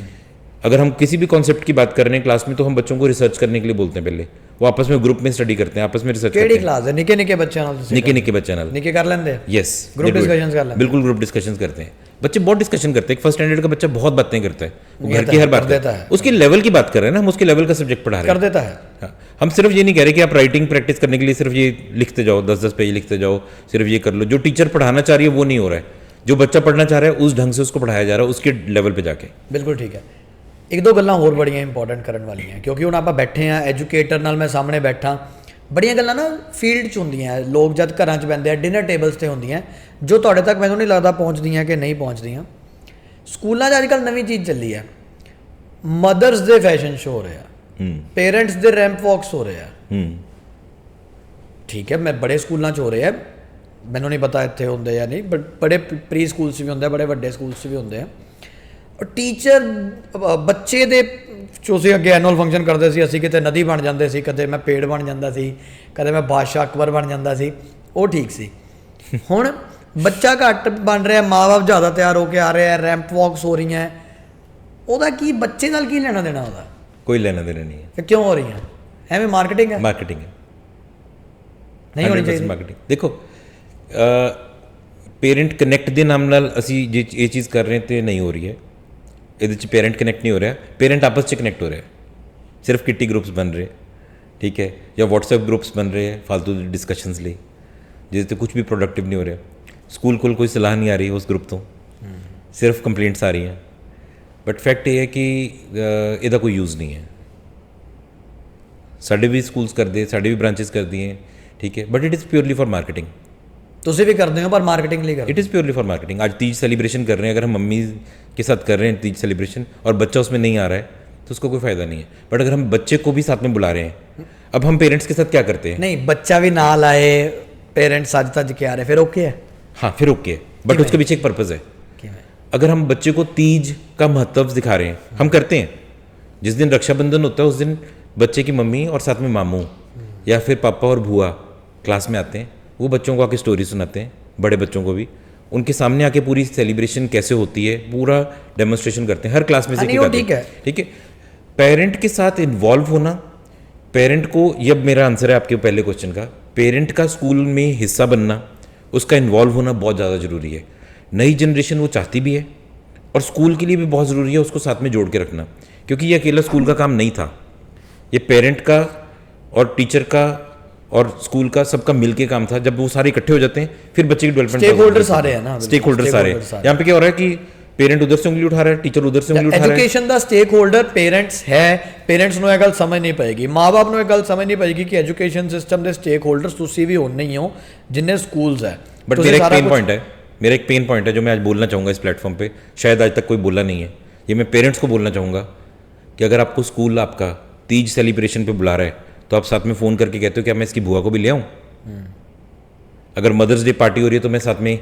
अगर हम किसी भी कॉन्सेप्ट की बात कर रहे हैं क्लास में, तो हम बच्चों को रिसर्च करने के लिए बोलते हैं, पहले वो आपस में ग्रुप में स्टडी करते हैं, आपस में रिसर्च ਕਿਹੜੀ करते हैं। ਕਲਾਸ ਹੈ? ਨਿੱਕੇ ਨਿੱਕੇ ਬੱਚਿਆਂ ਨਾਲ ਤੁਸੀਂ निके निके बच्चे नाल, ਨਿੱਕੇ ਕਰ ਲੈਂਦੇ ਆ? यस, Group discussions कर लेते हैं। बिल्कुल ग्रुप डिस्कशंस करते हैं। बच्चे बहुत डिस्कशन करते हैं। एक फर्स्ट स्टैंडर्ड का बच्चा बहुत बातें करता है, वो ये घर तो की है, हर बात कर करता देता है, है। उसके लेवल की बात कर रहे हैं ना, हम उसके लेवल का सब्जेक्ट पढ़ा रहे कर हैं। देता है। हाँ, हम सिर्फ ये नहीं कह रहे कि आप राइटिंग प्रैक्टिस करने के लिए सिर्फ ये लिखते जाओ, 10-10 पेज लिखते जाओ, सिर्फ ये कर लो। जो टीचर पढ़ाना चाह रही है वो नहीं हो रहा है, जो बच्चा पढ़ना चाह रहा है उस ढंग से उसको पढ़ाया जा रहा है, उसके लेवल पे जाके। ਬਿਲਕੁਲ ਠੀਕ ਹੈ। ਇੱਕ ਦੋ ਗੱਲਾਂ ਹੋਰ ਬੜੀਆਂ ਇੰਪੋਰਟੈਂਟ ਕਰਨ ਵਾਲੀਆਂ, ਕਿਉਂਕਿ ਹੁਣ ਆਪਾਂ ਬੈਠੇ ਆ ਐਜੂਕੇਟਰ ਨਾਲ, ਮੈਂ ਸਾਹਮਣੇ ਬੈਠਾ, ਬੜੀਆਂ ਗੱਲਾਂ ਨਾ ਫੀਲਡ 'ਚ ਹੁੰਦੀਆਂ, ਲੋਕ ਜਦ ਘਰਾਂ 'ਚ ਬਹਿੰਦੇ ਆ ਡਿਨਰ ਟੇਬਲਸ ਤੇ ਹੁੰਦੀਆਂ, ਜੋ ਤੁਹਾਡੇ ਤੱਕ ਮੈਨੂੰ ਨਹੀਂ ਲੱਗਦਾ ਪਹੁੰਚਦੀਆਂ ਕਿ ਨਹੀਂ ਪਹੁੰਚਦੀਆਂ। ਸਕੂਲਾਂ 'ਚ ਅੱਜ ਕੱਲ੍ਹ ਨਵੀਂ ਚੀਜ਼ ਚੱਲੀ ਹੈ, ਮਦਰਸ ਦੇ ਫੈਸ਼ਨ ਸ਼ੋ ਹੋ ਰਿਹਾ, ਪੇਰੈਂਟਸ ਦੇ ਰੈਂਪ ਵਾਕਸ ਹੋ ਰਿਹਾ। ਠੀਕ ਹੈ, ਮੈਂ ਬੜੇ ਸਕੂਲਾਂ 'ਚ ਹੋ ਰਿਹਾ, ਮੈਨੂੰ ਨਹੀਂ ਪਤਾ ਇੱਥੇ ਹੁੰਦੇ ਜਾਂ ਨਹੀਂ, ਬਟ ਬੜੇ ਪ੍ਰੀ ਸਕੂਲ 'ਚ ਵੀ ਹੁੰਦੇ, ਬੜੇ ਵੱਡੇ ਸਕੂਲ 'ਚ ਵੀ ਹੁੰਦੇ ਆ। ਔਰ ਟੀਚਰ ਬੱਚੇ ਦੇ ਤੁਸੀਂ ਅੱਗੇ ਐਨੂਅਲ ਫੰਕਸ਼ਨ ਕਰਦੇ ਸੀ, ਅਸੀਂ ਕਿਤੇ ਨਦੀ ਬਣ ਜਾਂਦੇ ਸੀ, ਕਦੇ ਮੈਂ ਪੇੜ ਬਣ ਜਾਂਦਾ ਸੀ, ਕਦੇ ਮੈਂ ਬਾਦਸ਼ਾਹ ਅਕਬਰ ਬਣ ਜਾਂਦਾ ਸੀ, ਉਹ ਠੀਕ ਸੀ। ਹੁਣ ਬੱਚਾ ਘੱਟ ਬਣ ਰਿਹਾ, ਮਾਂ-ਬਾਪ ਜ਼ਿਆਦਾ ਤਿਆਰ ਹੋ ਕੇ ਆ ਰਹੇ ਆ, ਰੈਂਪ ਵਾਕਸ ਹੋ ਰਹੀਆਂ, ਉਹਦਾ ਕੀ ਬੱਚੇ ਨਾਲ ਕੀ ਲੈਣਾ ਦੇਣਾ ਉਹਦਾ? कोई लेना देना नहीं है, ਫਿਰ ਕਿਉਂ ਹੋ ਰਹੀਆਂ? ਐਵੇਂ ਮਾਰਕੀਟਿੰਗ ਹੈ, मार्केटिंग है, ਨਹੀਂ ਹੋਣੀ 100% ਚਾਹੀਦੀ। ਮਾਰਕੀਟਿੰਗ। ਦੇਖੋ पेरेंट कनैक्ट के नाम नाल असी ये चीज़ कर रहे हैं तो नहीं हो रही है। ਇਹਦੇ 'ਚ ਪੇਰੈਂਟ ਕਨੈਕਟ ਨਹੀਂ ਹੋ ਰਿਹਾ, ਪੇਰੈਂਟ ਆਪਸ 'ਚ ਕਨੈਕਟ ਹੋ ਰਿਹਾ, ਸਿਰਫ ਕਿੱਟੀ ਗਰੁੱਪਸ ਬਣ ਰਹੇ, ਠੀਕ ਹੈ, ਜਾਂ WhatsApp ਗਰੁੱਪਸ ਬਣ ਰਹੇ ਫालतू ਦੀ ਡਿਸਕਸ਼ਨਸ ਲਈ, ਜਿਹਦੇ 'ਤੇ ਕੁਝ ਵੀ ਪ੍ਰੋਡਕਟਿਵ ਨਹੀਂ ਹੋ ਰਿਹਾ। ਸਕੂਲ ਕੋਲ ਕੋਈ ਸਲਾਹ ਨਹੀਂ ਆ ਰਹੀ ਉਸ ਗਰੁੱਪ ਤੋਂ, ਸਿਰਫ ਕੰਪਲੇਂਟਸ ਆ ਰਹੀਆਂ। ਬਟ ਫੈਕਟ ਇਹ ਹੈ ਕਿ ਇਹਦਾ ਕੋਈ ਯੂਜ਼ ਨਹੀਂ ਹੈ। ਸਾਡੇ ਵੀ ਸਕੂਲਸ ਕਰਦੇ, ਸਾਡੇ ਵੀ ब्रांचेस ਕਰਦੀ ਹੈ, ਠੀਕ है, but it is purely for marketing. ਤੁਸੀਂ ਵੀ ਕਰਦੇ ਹੋ ਪਰ ਮਾਰਕੀਟਿੰਗ ਲਈ ਕਰਦੇ it is purely for marketing. आज तीज सेलिब्रेशन कर रहे हैं, अगर हम मम्मी के साथ कर रहे हैं तीज सेलिब्रेशन और बच्चा उसमें नहीं आ रहा है तो उसको कोई फ़ायदा नहीं है। बट अगर हम बच्चे को भी साथ में बुला रहे हैं, अब हम पेरेंट्स के साथ क्या करते हैं? ਨਹੀਂ ਬੱਚਾ ਵੀ ਨਾਲ ਆਏ, पेरेंट्स सज तज के आ रहे, फिर ओके है। हाँ, फिर ओके, बट उसके पीछे एक पर्पज़ है। अगर हम बच्चे को तीज का महत्व दिखा रहे हैं, हम करते हैं, जिस दिन रक्षाबंधन होता है उस दिन बच्चे की मम्मी और साथ में मामू या फिर पापा और बुआ क्लास में आते हैं, वो बच्चों को आके स्टोरी सुनाते हैं, बड़े बच्चों को भी उनके सामने आके पूरी सेलिब्रेशन कैसे होती है पूरा डेमोन्स्ट्रेशन करते हैं, हर क्लास में से नहीं, वो ठीक है। ठीक है। पेरेंट के साथ इन्वॉल्व होना, पेरेंट को, ये अब मेरा आंसर है आपके पहले क्वेश्चन का, पेरेंट का स्कूल में हिस्सा बनना, उसका इन्वॉल्व होना बहुत ज़्यादा ज़रूरी है। नई जनरेशन वो चाहती भी है और स्कूल के लिए भी बहुत ज़रूरी है उसको साथ में जोड़ के रखना, क्योंकि ये अकेला स्कूल का काम नहीं था, ये पेरेंट का और टीचर का और स्कूल का सबका मिलके काम था। जब वो सारे इकट्ठे हो जाते हैं फिर बच्चे की डेवलपमेंट, स्टेक होल्डर सारे हैं ना, स्टेक होल्डर सारे। यहाँ पे क्या हो रहा है कि पेरेंट उधर से उंगली उठा रहा है, टीचर उधर से उंगली उठा रहा है। एजुकेशन ਦਾ ਸਟੇਕ ਹੋਲਡਰ ਪੇਰੈਂਟਸ ਹੈ, ਪੇਰੈਂਟਸ ਨੂੰ ਇਹ ਗੱਲ ਸਮਝ ਨਹੀਂ ਪਏਗੀ, ਮਾਪੇ ਨੂੰ ਇਹ ਗੱਲ ਸਮਝ ਨਹੀਂ ਪਏਗੀ ਕਿ ਐਜੂਕੇਸ਼ਨ ਸਿਸਟਮ ਦੇ ਸਟੇਕ ਹੋਲਡਰਸ ਤੁਸੀਂ ਵੀ ਹੋਣੇ ਹੀ ਹੋ ਜਿੰਨੇ ਸਕੂਲਸ ਹੈ। बट मेरा एक पेन पॉइंट है, मेरा एक पेन पॉइंट है जो मैं आज बोलना चाहूँगा इस प्लेटफॉर्म पे, शायद आज तक कोई बोला नहीं है, ये मैं पेरेंट्स को बोलना चाहूँगा कि अगर आपको स्कूल आपका तीज सेलिब्रेशन पे बुला रहा है तो आप साथ में फ़ोन करके कहते हो क्या मैं इसकी बुआ को भी ले आऊँ? अगर मदर्स डे पार्टी हो रही है तो मैं साथ में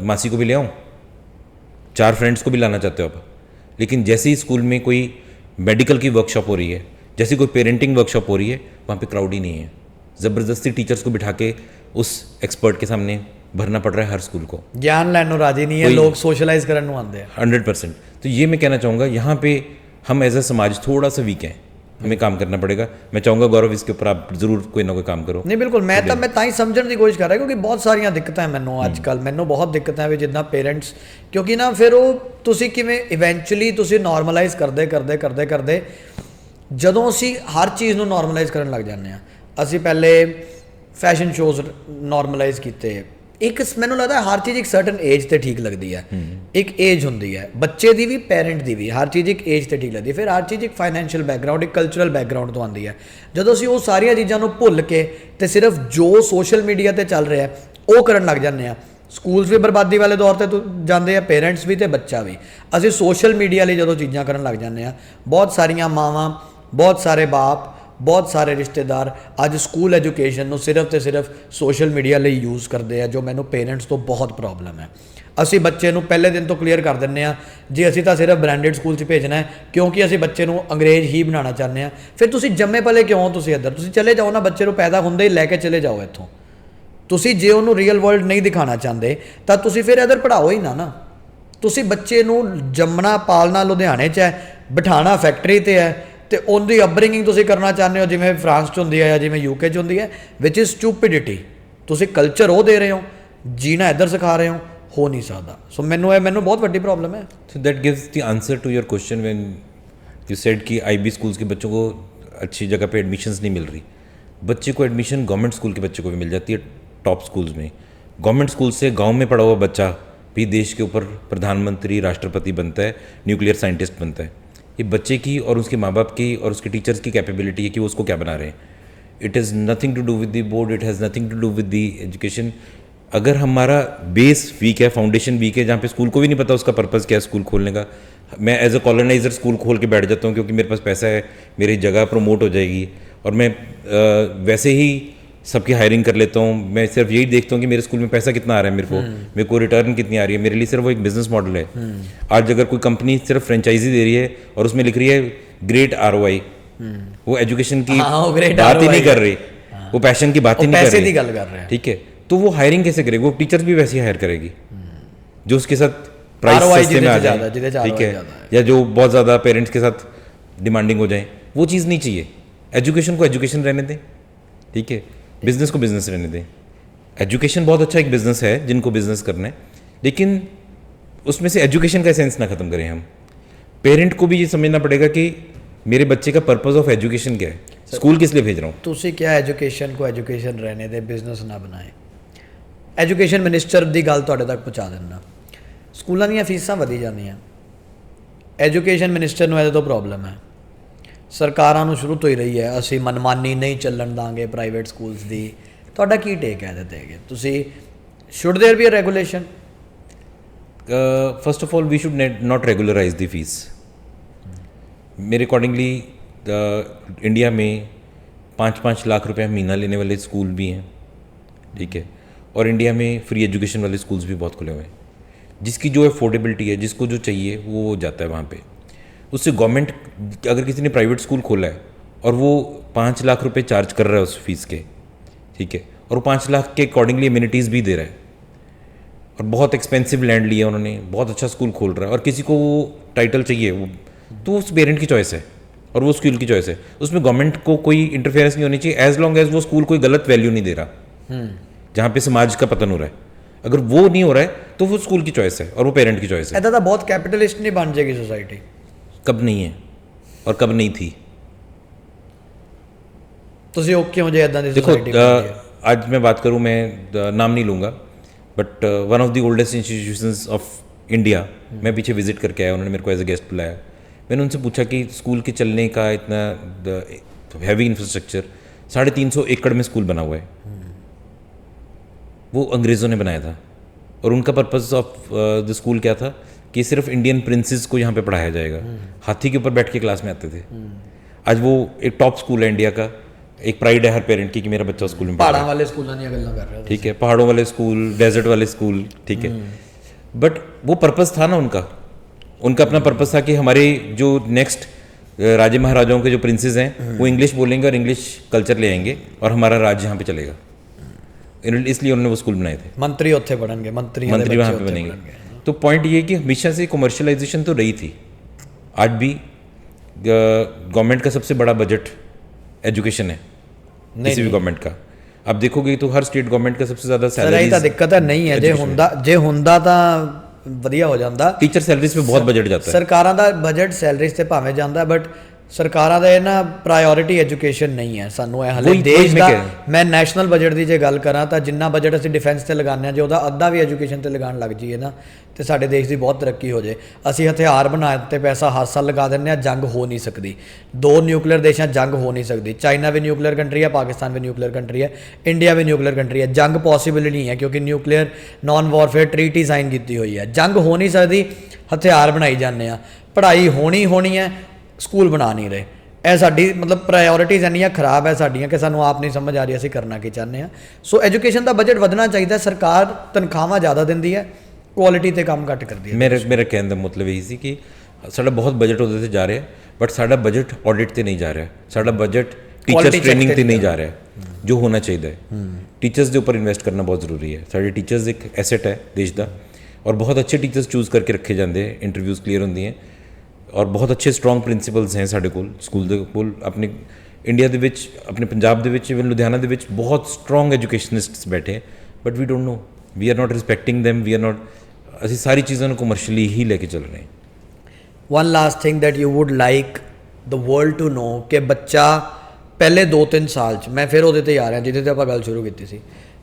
मासी को भी ले आऊँ, 4 फ्रेंड्स को भी लाना चाहते हो आप। लेकिन जैसे ही स्कूल में कोई मेडिकल की वर्कशॉप हो रही है, जैसे कोई पेरेंटिंग वर्कशॉप हो रही है, वहाँ पे क्राउड ही नहीं है, ज़बरदस्ती टीचर्स को बिठा के उस एक्सपर्ट के सामने भरना पड़ रहा है हर स्कूल को। ज्ञान ਲੈਣ ਨੂੰ ਰਾਜੀ नहीं है, लोग सोशलाइज करने ਨੂੰ आते हैं 100%। तो ये मैं कहना चाहूँगा, यहाँ पे हम एज अ समाज थोड़ा सा वीक हैं, हमें काम करना पड़ेगा। मैं चाहूँगा गौरव इसके ऊपर आप जरूर कोई ना कोई काम करो। नहीं बिल्कुल, मैं ਤਾਂ ਹੀ ਸਮਝਣ ਦੀ ਕੋਸ਼ਿਸ਼ ਕਰ ਰਿਹਾ ਕਿਉਂਕਿ ਬਹੁਤ ਸਾਰੀਆਂ ਦਿੱਕਤਾਂ ਹੈ ਮੈਨੂੰ ਅੱਜ ਕੱਲ, ਮੈਨੂੰ ਬਹੁਤ ਦਿੱਕਤਾਂ ਹੈ ਵੀ ਜਿੱਦਾਂ ਪੇਰੈਂਟਸ, ਕਿਉਂਕਿ ਨਾ ਫਿਰ ਉਹ ਤੁਸੀਂ ਕਿਵੇਂ ਇਵੈਂਚੁਅਲੀ ਤੁਸੀਂ ਨਾਰਮਲਾਈਜ਼ ਕਰਦੇ ਜਦੋਂ ਅਸੀਂ ਹਰ ਚੀਜ਼ ਨੂੰ ਨਾਰਮਲਾਈਜ਼ ਕਰਨ ਲੱਗ ਜਾਂਦੇ ਹਾਂ। ਅਸੀਂ ਪਹਿਲੇ ਫੈਸ਼ਨ ਸ਼ੋਜ਼ ਨਾਰਮਲਾਈਜ਼ ਕੀਤੇ, ਇੱਕ ਮੈਨੂੰ ਲੱਗਦਾ ਹਰ ਚੀਜ਼ ਇੱਕ ਸਰਟਨ ਏਜ ਤੇ ਠੀਕ ਲੱਗਦੀ ਹੈ, ਇੱਕ ਏਜ ਹੁੰਦੀ ਹੈ ਬੱਚੇ ਦੀ ਵੀ ਪੈਰੈਂਟ ਦੀ ਵੀ, ਹਰ ਚੀਜ਼ ਇੱਕ ਏਜ ਤੇ ਠੀਕ ਲੱਗਦੀ ਹੈ। ਫਿਰ ਹਰ ਚੀਜ਼ ਇੱਕ ਫਾਈਨੈਂਸ਼ੀਅਲ ਬੈਕਗਰਾਊਂਡ, ਇੱਕ ਕਲਚਰਲ ਬੈਕਗਰਾਊਂਡ ਤੋਂ ਆਉਂਦੀ ਹੈ। ਜਦੋਂ ਅਸੀਂ ਉਹ ਸਾਰੀਆਂ ਚੀਜ਼ਾਂ ਨੂੰ ਭੁੱਲ ਕੇ ਤੇ ਸਿਰਫ ਜੋ ਸੋਸ਼ਲ ਮੀਡੀਆ ਤੇ ਚੱਲ ਰਿਹਾ ਉਹ ਕਰਨ ਲੱਗ ਜਾਂਦੇ ਆ, ਸਕੂਲਸ ਵੀ ਬਰਬਾਦੀ ਵਾਲੇ ਦੌਰ ਤੇ ਜਾਂਦੇ ਆ, ਪੇਰੈਂਟਸ ਵੀ ਤੇ ਬੱਚਾ ਵੀ। ਅਸੀਂ ਸੋਸ਼ਲ ਮੀਡੀਆ ਲਈ ਜਦੋਂ ਚੀਜ਼ਾਂ ਕਰਨ ਲੱਗ ਜਾਂਦੇ ਆ, ਬਹੁਤ ਸਾਰੀਆਂ ਮਾਵਾਂ, ਬਹੁਤ ਸਾਰੇ ਬਾਪ, ਬਹੁਤ ਸਾਰੇ ਰਿਸ਼ਤੇਦਾਰ ਅੱਜ ਸਕੂਲ ਐਜੂਕੇਸ਼ਨ ਨੂੰ ਸਿਰਫ ਤੇ ਸਿਰਫ ਸੋਸ਼ਲ ਮੀਡੀਆ ਲਈ ਯੂਜ਼ ਕਰਦੇ ਆ, ਜੋ ਮੈਨੂੰ ਪੇਰੈਂਟਸ ਤੋਂ ਬਹੁਤ ਪ੍ਰੋਬਲਮ ਹੈ। ਅਸੀਂ ਬੱਚੇ ਨੂੰ ਪਹਿਲੇ ਦਿਨ ਤੋਂ ਕਲੀਅਰ ਕਰ ਦਿੰਦੇ ਆ ਜੀ ਅਸੀਂ ਤਾਂ ਸਿਰਫ ਬ੍ਰਾਂਡਡ ਸਕੂਲ 'ਚ ਭੇਜਣਾ ਹੈ ਕਿਉਂਕਿ ਅਸੀਂ ਬੱਚੇ ਨੂੰ ਅੰਗਰੇਜ਼ ਹੀ ਬਣਾਉਣਾ ਚਾਹੁੰਦੇ ਆ। ਫਿਰ ਤੁਸੀਂ ਜੰਮੇ ਪਲੇ ਕਿਉਂ ਤੁਸੀਂ ਇੱਧਰ, ਤੁਸੀਂ ਚਲੇ ਜਾਓ ਨਾ, ਬੱਚੇ ਨੂੰ ਪੈਦਾ ਹੁੰਦੇ ਹੀ ਲੈ ਕੇ ਚਲੇ ਜਾਓ ਇੱਥੋਂ। ਤੁਸੀਂ ਜੇ ਉਹਨੂੰ ਰੀਅਲ ਵਰਲਡ ਨਹੀਂ ਦਿਖਾਉਣਾ ਚਾਹੁੰਦੇ ਤਾਂ ਤੁਸੀਂ ਫਿਰ ਇੱਧਰ ਪੜ੍ਹਾਓ ਹੀ ਨਾ। ਤੁਸੀਂ ਬੱਚੇ ਨੂੰ ਜੰਮਣਾ ਪਾਲਣਾ ਲੁਧਿਆਣੇ 'ਚ ਹੈ, ਬਿਠਾਣਾ ਫੈਕਟਰੀ 'ਤੇ ਹੈ, ਤੇ ਉਹਦੀ ਅਪਬ੍ਰਿੰਗਿੰਗ ਤੁਸੀਂ ਕਰਨਾ ਚਾਹੁੰਦੇ ਹੋ ਜਿਵੇਂ ਫਰਾਂਸ 'ਚ ਹੁੰਦੀ ਹੈ ਜਾਂ ਜਿਵੇਂ UK 'ਚ ਹੁੰਦੀ ਹੈ, ਵਿਚ ਇਜ਼ ਸਟੂਪਿਡਿਟੀ। ਤੁਸੀਂ ਕਲਚਰ ਉਹ ਦੇ ਰਹੇ ਹੋ, ਜੀਣਾ ਇੱਧਰ ਸਿਖਾ ਰਹੇ ਹੋ ਨਹੀਂ ਸਕਦਾ। ਸੋ ਮੈਨੂੰ ਬਹੁਤ ਵੱਡੀ ਪ੍ਰੋਬਲਮ ਹੈ। So that gives the answer to your question when you said कि IB स्कूल्स के बच्चों को अच्छी जगह पे एडमिशन्स नहीं मिल रही। बच्चे को एडमिशन गवर्नमेंट स्कूल के बच्चे को भी मिल जाती है, टॉप स्कूल्स में। गवर्नमेंट स्कूल से गाँव में पढ़ा हुआ बच्चा भी देश के ऊपर प्रधानमंत्री, राष्ट्रपति बनता है, न्यूक्लियर साइंटिस्ट बनता है। ये बच्चे की और उसके माँ बाप की और उसके टीचर्स की कैपेबिलिटी है कि वो उसको क्या बना रहे हैं। It is nothing to do with the board, it has nothing to do with the education. अगर हमारा बेस वीक है, फाउंडेशन वीक है, जहाँ पे स्कूल को भी नहीं पता उसका पर्पज़ क्या है स्कूल खोलने का, मैं एज अ कॉलोनाइजर स्कूल खोल के बैठ जाता हूँ क्योंकि मेरे पास पैसा है, मेरी जगह प्रमोट हो जाएगी और मैं वैसे ही सबकी हायरिंग कर लेता हूँ। मैं सिर्फ यही देखता हूँ कि मेरे स्कूल में पैसा कितना आ रहा है, मेरे को रिटर्न कितनी आ रही है। मेरे लिए सिर्फ वो एक बिजनेस मॉडल है। आज अगर कोई कंपनी सिर्फ फ्रेंचाइजी दे रही है और उसमें लिख रही है ग्रेट ROI, वो एजुकेशन की बात ही नहीं कर रही, वो पैशन की बात ही नहीं कर रही, ठीक है। तो वो हायरिंग कैसे करेगी? वो टीचर्स भी वैसे ही हायर करेगी जो उसके साथ प्राइस सस्ते में आ जाए, ठीक है, या जो बहुत ज़्यादा पेरेंट्स के साथ डिमांडिंग हो जाए। वो चीज़ नहीं चाहिए। एजुकेशन को एजुकेशन रहने दें, ठीक है, बिजनेस को बिजनेस रहने दें। एजुकेशन बहुत अच्छा एक बिजनेस है जिनको बिजनेस करना है, लेकिन उसमें से एजुकेशन का सेंस ना ख़त्म करें हम पेरेंट को भी ये समझना पड़ेगा कि मेरे बच्चे का पर्पस ऑफ एजुकेशन क्या है, स्कूल किस लिए भेज रहा हूँ। ਤੁਸੀਂ ਕਿਹਾ ਐਜੂਕੇਸ਼ਨ ਕੋ ਐਜੂਕੇਸ਼ਨ ਰਹਿਣੇ ਦੇ ਬਿਜ਼ਨਸ ਨਾ ਬਣਾਏ। ਐਜੂਕੇਸ਼ਨ ਮਿਨਿਸਟਰ ਦੀ ਗੱਲ ਤੁਹਾਡੇ ਤੱਕ ਪਹੁੰਚਾ ਦਿੰਦਾ। ਸਕੂਲਾਂ ਦੀਆਂ ਫੀਸਾਂ ਵਧੀ ਜਾਂਦੀਆਂ, ਐਜੂਕੇਸ਼ਨ ਮਿਨਿਸਟਰ ਨੂੰ ਇਹਦੇ ਤੋਂ ਪ੍ਰੋਬਲਮ ਹੈ। ਸਰਕਾਰਾਂ ਨੂੰ ਸ਼ੁਰੂ ਤੋਂ ਹੀ ਰਹੀ ਹੈ ਅਸੀਂ ਮਨਮਾਨੀ ਨਹੀਂ ਚੱਲਣ ਦਾਂਗੇ ਪ੍ਰਾਈਵੇਟ ਸਕੂਲਸ ਦੀ। ਤੁਹਾਡਾ ਕੀ ਟੇਕ ਹੈ ਇਹਦੇ 'ਤੇ? ਤੁਸੀਂ should there be a regulation? First of all we should not regularise the fees. मेरे अकॉर्डिंगली इंडिया में 5-5 लाख रुपए महीना लेने वाले स्कूल भी हैं, ठीक है, और इंडिया में फ्री एजुकेशन वाले स्कूल्स भी बहुत खुले हुए हैं। जिसकी जो अफोर्डेबिलिटी है, जिसको जो चाहिए वो जाता है वहाँ पे। उससे गवर्नमेंट, अगर किसी ने प्राइवेट स्कूल खोला है और वो 5 लाख रुपए चार्ज कर रहा है उस फीस के, ठीक है, और वो 5 लाख के अकॉर्डिंगली एमिनिटीज़ भी दे रहा है और बहुत एक्सपेंसिव लैंड लिया उन्होंने, बहुत अच्छा स्कूल खोल रहा है, और किसी को वो टाइटल चाहिए वो तो उस पेरेंट की चॉइस है और वो स्कूल की चॉइस है। उसमें गवर्नमेंट को कोई इंटरफेरेंस नहीं होनी चाहिए एज लॉन्ग एज वो स्कूल कोई गलत वैल्यू नहीं दे रहा जहाँ पे समाज का पतन हो रहा है। अगर वो नहीं हो रहा है तो वो स्कूल की चॉइस है और वो पेरेंट की चॉइस है। ਇੱਦਾਂ ਤਾਂ ਬਹੁਤ ਕੈਪੀਟਲਿਸਟ ਨਹੀਂ ਬਣ ਜਾਏਗੀ सोसाइटी? कब नहीं है और कब नहीं थी। ਤੁਸੀਂ ਓਕੇ ਹੋ ਜੇ ਇੱਦਾਂ ਦੀ देखो सोसाइटी? आज मैं बात करूँ, मैं नाम नहीं लूँगा, but one of the oldest institutions of India, मैं पीछे विजिट करके आया, उन्होंने मेरे को एज अ गेस्ट बुलाया। मैंने उनसे पूछा कि स्कूल के चलने का इतना हैवी इंफ्रास्ट्रक्चर, 350 एकड़ में स्कूल बना हुआ है, वो अंग्रेज़ों ने बनाया था और उनका पर्पस ऑफ द स्कूल क्या था कि सिर्फ इंडियन प्रिंसेस को यहाँ पे पढ़ाया जाएगा। हाथी के ऊपर बैठ के क्लास में आते थे। आज वो एक टॉप स्कूल है इंडिया का, एक प्राइड है हर पेरेंट की कि मेरा बच्चा स्कूल में पढ़ रहा ਪਹਾੜਾਂ ਵਾਲੇ ਸਕੂਲਾਂ ਦੀਆਂ ਗੱਲਾਂ ਕਰ ਰਹੇ ਹੋ? ठीक है, पहाड़ों वाले स्कूल, डेजर्ट वाले स्कूल, ठीक है, बट वो पर्पस था ना उनका अपना पर्पस था कि हमारे जो नेक्स्ट राजे महाराजाओं के जो प्रिंसेस हैं वो इंग्लिश बोलेंगे और इंग्लिश कल्चर ले आएंगे और हमारा राज यहाँ पे चलेगा। इसलिए उन्होंने वो स्कूल बनाए थे। ਮੰਤਰੀ ਉੱਥੇ ਪੜਨਗੇ, मंत्री वहाँ पे बनेंगे। तो पॉइंट ये है कि हमेशा से कमर्शलाइजेशन तो रही थी, आज भी गवर्नमेंट का सबसे बड़ा बजट एजुकेशन है किसी भी गवर्नमेंट का। आप देखोगे तो हर स्टेट गवर्नमेंट का सबसे ज़्यादा ਸਰ ਇਹ ਤਾਂ ਦਿੱਕਤ ਹੈ ਨਹੀਂ ਹੈ। ਜੇ ਹੁੰਦਾ ਤਾਂ ਵਧੀਆ ਹੋ ਜਾਂਦਾ। टीचर सैलरीज पे बहुत बजट जाता है। ਸਰਕਾਰਾਂ ਦਾ ਬਜਟ ਸੈਲਰੀਜ਼ ਤੇ ਭਾਵੇਂ ਜਾਂਦਾ, ਬਟ ਸਰਕਾਰਾਂ ਦਾ ਇਹ ਨਾ ਪ੍ਰਾਇੋਰਿਟੀ ਐਜੂਕੇਸ਼ਨ ਨਹੀਂ ਹੈ। ਸਾਨੂੰ ਇਹ ਹਲੇ ਦੇਸ਼ ਦਾ, ਮੈਂ ਨੈਸ਼ਨਲ ਬਜਟ ਦੀ ਜੇ ਗੱਲ ਕਰਾਂ ਤਾਂ ਜਿੰਨਾ ਬਜਟ ਅਸੀਂ ਡਿਫੈਂਸ ਤੇ ਲਗਾਉਂਦੇ ਹਾਂ, ਜੇ ਉਹਦਾ ਅੱਧਾ ਵੀ ਐਜੂਕੇਸ਼ਨ ਤੇ ਲਗਾਉਣ ਲੱਗ ਜਾਈਏ ਨਾ ਤੇ ਸਾਡੇ ਦੇਸ਼ ਦੀ ਬਹੁਤ ਤਰੱਕੀ ਹੋ ਜੇ। ਅਸੀਂ ਹਥਿਆਰ ਬਣਾ ਦਿੱਤੇ, ਪੈਸਾ ਹਰ ਸਾਲ ਲਗਾ ਦਿੰਦੇ ਹਾਂ, ਜੰਗ ਹੋ ਨਹੀਂ ਸਕਦੀ। 2 ਨਿਊਕਲੀਅਰ ਦੇਸ਼ਾਂ ਜੰਗ ਹੋ ਨਹੀਂ ਸਕਦੀ। ਚਾਈਨਾ ਵੀ ਨਿਊਕਲੀਅਰ ਕੰਟਰੀ ਹੈ, ਪਾਕਿਸਤਾਨ ਵੀ ਨਿਊਕਲੀਅਰ ਕੰਟਰੀ ਹੈ, ਇੰਡੀਆ ਵੀ ਨਿਊਕਲੀਅਰ ਕੰਟਰੀ ਹੈ। ਜੰਗ ਪੋਸੀਬਲ ਨਹੀਂ ਹੈ ਕਿਉਂਕਿ nuclear non warfare treaty sign ਕੀਤੀ ਹੋਈ ਹੈ। ਜੰਗ ਹੋ ਨਹੀਂ ਸਕਦੀ, ਹਥਿਆਰ ਬਣਾਈ ਜਾਂਦੇ ਆ। ਪੜ੍ਹਾਈ ਹੋਣੀ ਹੈ, ਸਕੂਲ ਬਣਾ ਨਹੀਂ ਰਹੇ। ਇਹ ਸਾਡੀ ਮਤਲਬ ਪ੍ਰਾਇੋਰਿਟੀਜ਼ ਇੰਨੀਆਂ ਖਰਾਬ ਹੈ ਸਾਡੀਆਂ ਕਿ ਸਾਨੂੰ ਆਪ ਨਹੀਂ ਸਮਝ ਆ ਰਹੀ ਅਸੀਂ ਕਰਨਾ ਕੀ ਚਾਹੁੰਦੇ ਹਾਂ। ਸੋ ਐਜੂਕੇਸ਼ਨ ਦਾ ਬਜਟ ਵਧਣਾ ਚਾਹੀਦਾ। ਸਰਕਾਰ ਤਨਖਾਹਾਂ ਜ਼ਿਆਦਾ ਦਿੰਦੀ ਹੈ, ਕੁਆਲਿਟੀ ਤੇ ਕੰਮ ਘੱਟ ਕਰਦੀ ਹੈ। मेरा कहने का मतलब यही ਸੀ कि ਸਾਡਾ ਬਹੁਤ ਬਜਟ ਉਹਦੇ ਤੇ ਜਾ ਰਿਹਾ, ਬਟ ਸਾਡਾ ਬਜਟ ਆਡਿਟ ਤੇ ਨਹੀਂ ਜਾ ਰਿਹਾ, ਸਾਡਾ ਬਜਟ ਟੀਚਰਸ ਟ੍ਰੇਨਿੰਗ ਤੇ ਨਹੀਂ ਜਾ ਰਿਹਾ ਜੋ ਹੋਣਾ ਚਾਹੀਦਾ ਹੈ। ਟੀਚਰਸ ਦੇ ਉੱਪਰ ਇਨਵੈਸਟ ਕਰਨਾ ਬਹੁਤ ਜ਼ਰੂਰੀ ਹੈ। ਸਾਡੇ ਟੀਚਰਸ ਇੱਕ ਐਸੈਟ ਹੈ ਦੇਸ਼ ਦਾ, ਔਰ ਬਹੁਤ ਅੱਛੇ ਟੀਚਰਸ ਚੂਜ਼ ਕਰਕੇ ਰੱਖੇ ਜਾਂਦੇ, ਇੰਟਰਵਿਊਜ਼ ਕਲੀਅਰ ਹੁੰਦੀਆਂ, ਔਰ ਬਹੁਤ ਅੱਛੇ ਸਟਰੋਂਗ ਪ੍ਰਿੰਸੀਪਲਸ ਹੈ ਸਾਡੇ ਕੋਲ ਸਕੂਲ ਦੇ ਕੋਲ। ਆਪਣੇ ਇੰਡੀਆ ਦੇ ਵਿੱਚ, ਆਪਣੇ ਪੰਜਾਬ ਦੇ ਵਿੱਚ, ਇਵਨ ਲੁਧਿਆਣਾ ਦੇ ਵਿੱਚ ਬਹੁਤ ਸਟਰੋਂਗ ਐਜੂਕੇਸ਼ਨਿਸਟਸ ਬੈਠੇ ਹੈ, but we don't know, we are not respecting them, we are not, ਅਸੀਂ ਸਾਰੀ ਚੀਜ਼ਾਂ ਨੂੰ ਕਮਰਸ਼ੀਅਲੀ ਹੀ ਲੈ ਕੇ ਚੱਲ ਰਹੇ ਹਾਂ। one last thing that you would like the world to know ਕਿ ਬੱਚਾ ਪਹਿਲੇ 2-3 ਸਾਲ 'ਚ, ਮੈਂ ਫਿਰ ਉਹਦੇ ਤੇ ਆ ਰਿਹਾ ਜਿਹਦੇ ਤੇ ਆਪਾਂ ਗੱਲ ਸ਼ੁਰੂ ਕੀਤੀ ਸੀ,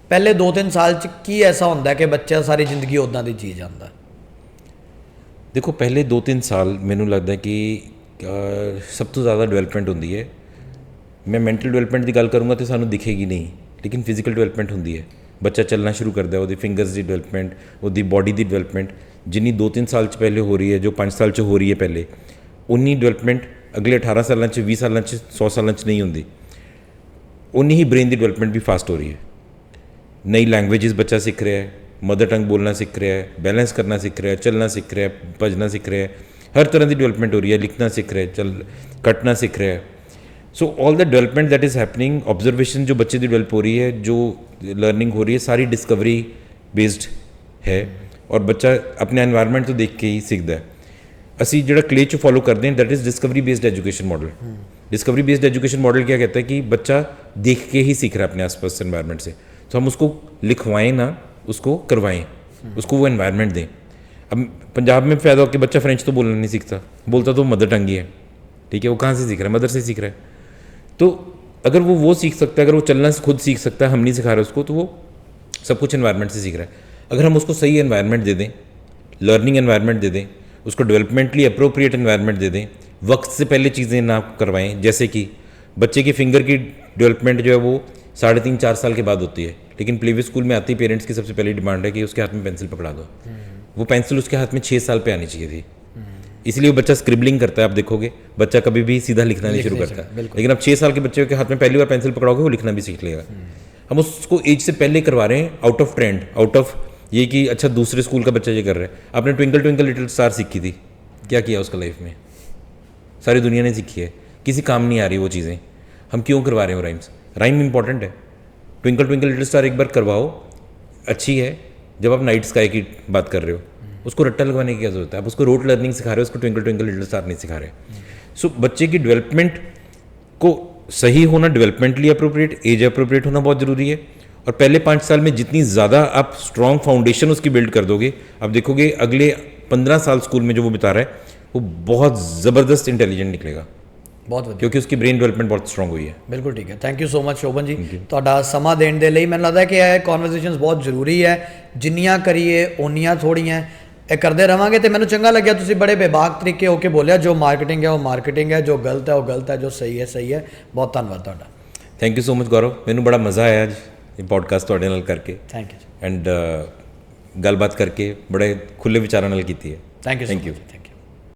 ਪਹਿਲੇ 2-3 ਸਾਲ 'ਚ ਕੀ ਐਸਾ ਹੁੰਦਾ ਕਿ ਬੱਚਾ ਸਾਰੀ ਜ਼ਿੰਦਗੀ ਉੱਦਾਂ ਦੀ ਜੀ ਜਾਂਦਾ? ਦੇਖੋ ਪਹਿਲੇ 2-3 ਸਾਲ ਮੈਨੂੰ ਲੱਗਦਾ ਕਿ ਸਭ ਤੋਂ ਜ਼ਿਆਦਾ ਡਿਵੈਲਪਮੈਂਟ ਹੁੰਦੀ ਹੈ। ਮੈਂ ਮੈਂਟਲ ਡਿਵੈਲਪਮੈਂਟ ਦੀ ਗੱਲ ਕਰੂੰਗਾ ਤਾਂ ਸਾਨੂੰ ਦਿਖੇਗੀ ਨਹੀਂ, ਲੇਕਿਨ ਫਿਜ਼ੀਕਲ ਡਿਵੈਲਪਮੈਂਟ ਹੁੰਦੀ ਹੈ। ਬੱਚਾ ਚੱਲਣਾ ਸ਼ੁਰੂ ਕਰਦਾ, ਉਹਦੀ ਫਿੰਗਰਸ ਦੀ ਡਿਵੈਲਪਮੈਂਟ, ਉਹਦੀ ਬੋਡੀ ਦੀ ਡਿਵੈਲਪਮੈਂਟ ਜਿੰਨੀ 2-3 ਸਾਲ 'ਚ ਪਹਿਲੇ ਹੋ ਰਹੀ ਹੈ, ਜੋ 5 ਸਾਲ 'ਚ ਹੋ ਰਹੀ ਹੈ ਪਹਿਲੇ, ਉਨੀ ਡਿਵੈਲਪਮੈਂਟ ਅਗਲੇ 18 ਸਾਲਾਂ 'ਚ, 20 ਸਾਲਾਂ 'ਚ, 100 ਸਾਲਾਂ 'ਚ ਨਹੀਂ ਹੁੰਦੀ। ਉਨੀ ਹੀ ਬ੍ਰੇਨ ਦੀ ਡਿਵੈਲਪਮੈਂਟ ਵੀ ਫਾਸਟ ਹੋ ਰਹੀ ਹੈ। ਨਈ ਲੈਂਗੁਏजेस ਬੱਚਾ ਸਿੱਖ ਰਿਹਾ ਹੈ, ਮਦਰ ਟੰਗ ਬੋਲਣਾ ਸਿੱਖ ਰਿਹਾ ਹੈ, ਬੈਲੈਂਸ ਕਰਨਾ ਸਿੱਖ ਰਿਹਾ ਹੈ, ਚੱਲਣਾ ਸਿੱਖ ਰਿਹਾ ਹੈ, ਭੱਜਣਾ ਸਿੱਖ ਰਿਹਾ ਹੈ, ਹਰ ਤਰ੍ਹਾਂ ਦੀ ਡਿਵੈਲਪਮੈਂਟ ਹੋ ਰਹੀ ਹੈ, ਲਿਖਣਾ ਸਿੱਖ ਰਿਹਾ ਹੈ, ਕੱਟਣਾ ਸਿੱਖ ਰਿਹਾ ਹੈ। So all the development that is happening, observation जो बच्चे की डेवलप हो रही है, जो लर्निंग हो रही है, सारी डिस्कवरी बेस्ड है और बच्चा अपने एनवायरनमेंट तो देख के ही सीखता है। असी जो क्ले च फॉलो करते हैं that is discovery based education model. Discovery based education model क्या कहता है कि बच्चा देख के ही सीख रहा है अपने आसपास एनवायरनमेंट से। तो हम उसको लिखवाएं ना, उसको करवाएं, उसको वो एनवायरनमेंट दें। अब पंजाब में पैदा होकर बच्चा फ्रेंच तो बोलना नहीं सीखता, बोलता तो मदर टंग ही है, ठीक है। वो कहाँ से सीख रहा है? मदर से सीख रहा है। तो अगर वो सीख सकता है, अगर वो चलना खुद सीख सकता है, हम नहीं सिखा रहे उसको, तो वो सब कुछ एनवायरनमेंट से सीख रहा है। अगर हम उसको सही एनवायरनमेंट दे दें, लर्निंग एनवायरनमेंट दे दें, उसको डेवलपमेंटली अप्रोप्रिएट एनवायरनमेंट दे दें, वक्त से पहले चीज़ें ना करवाएं, जैसे कि बच्चे की फिंगर की डेवलपमेंट जो है वो 3.5-4 साल के बाद होती है, लेकिन प्ले वे स्कूल में आती पेरेंट्स की सबसे पहली डिमांड है कि उसके हाथ में पेंसिल पकड़ा दो। वो पेंसिल उसके हाथ में 6 साल पे आनी चाहिए थी, इसलिए वो बच्चा स्क्रिबलिंग करता है। आप देखोगे बच्चा कभी भी सीधा लिखना नहीं शुरू करता, लेकिन अब 6 साल के बच्चे के हाथ में पहली बार पेंसिल पकड़ाओगे वो लिखना भी सीख लेगा। हम उसको एज से पहले करवा रहे हैं, out of trend, out of ये कि अच्छा दूसरे स्कूल का बच्चा ये कर रहा है। आपने ट्विंकल ट्विंकल लिटिल स्टार सीखी थी, क्या किया उसका लाइफ में? सारी दुनिया ने सीखी है, किसी काम नहीं आ रही वो चीज़ें, हम क्यों करवा रहे हो राइम्स? राइम इंपॉर्टेंट है। ट्विंकल ट्विंकल लिटिल स्टार एक बार करवाओ, अच्छी है। जब आप नाइट स्काई की बात कर रहे हो, उसको रट्टा लगवाने की क्या जरूरत है? आप उसको रोट लर्निंग सिखा रहे हो, उसको ट्विंकल ट्विंकल लिटिल स्टार नहीं सिखा रहे। सो बच्चे की डेवलपमेंट को सही होना, डेवलपमेंटली अप्रोप्रिएट, एज अप्रोप्रिएट होना बहुत ज़रूरी है। और पहले 5 साल में जितनी ज़्यादा आप स्ट्रॉन्ग फाउंडेशन उसकी बिल्ड कर दोगे, आप देखोगे अगले 15 साल स्कूल में जो वो बिता रहा है वो बहुत ज़बरदस्त इंटेलिजेंट निकलेगा, बहुत ਵਧੀਆ, क्योंकि उसकी ब्रेन डेवलपमेंट बहुत स्ट्रॉन्ग हुई है। ਬਿਲਕੁਲ ਠੀਕ ਹੈ। ਥੈਂਕ ਯੂ ਸੋ ਮਚ ਸ਼ੋਭਨ ਜੀ, ਤੁਹਾਡਾ ਸਮਾਂ ਦੇਣ ਦੇ ਲਈ। ਮੈਨੂੰ ਲੱਗਦਾ ਕਿ ਇਹ ਕਨਵਰਸੇਸ਼ਨਸ ਬਹੁਤ ਜ਼ਰੂਰੀ ਹੈ, ਜਿੰਨੀਆਂ ਕਰੀਏ ਓਨੀਆਂ ਥੋੜ੍ਹੀਆਂ, ਇਹ ਕਰਦੇ ਰਵਾਂਗੇ। ਤੇ ਮੈਨੂੰ ਚੰਗਾ ਲੱਗਿਆ ਤੁਸੀਂ ਬੜੇ ਬੇਬਾਕ ਤਰੀਕੇ ਹੋ ਕੇ ਬੋਲਿਆ, ਜੋ ਮਾਰਕੀਟਿੰਗ ਹੈ ਉਹ ਮਾਰਕੀਟਿੰਗ ਹੈ, ਜੋ ਗਲਤ ਹੈ ਉਹ ਗਲਤ ਹੈ, ਜੋ ਸਹੀ ਹੈ ਸਹੀ ਹੈ। ਬਹੁਤ ਧੰਨਵਾਦ ਤੁਹਾਡਾ। ਥੈਂਕ ਯੂ ਸੋ ਮਚ ਗੌਰਵ, ਮੈਨੂੰ ਬੜਾ ਮਜ਼ਾ ਆਇਆ ਅੱਜ ਇਹ ਪੋਡਕਾਸਟ ਤੁਹਾਡੇ ਨਾਲ ਕਰਕੇ, ਥੈਂਕ ਯੂ ਜੀ, ਐਂਡ ਗੱਲਬਾਤ ਕਰਕੇ ਬੜੇ ਖੁੱਲੇ ਵਿਚਾਰਾਂ ਨਾਲ ਕੀਤੀ ਹੈ। Thank you. Thank you.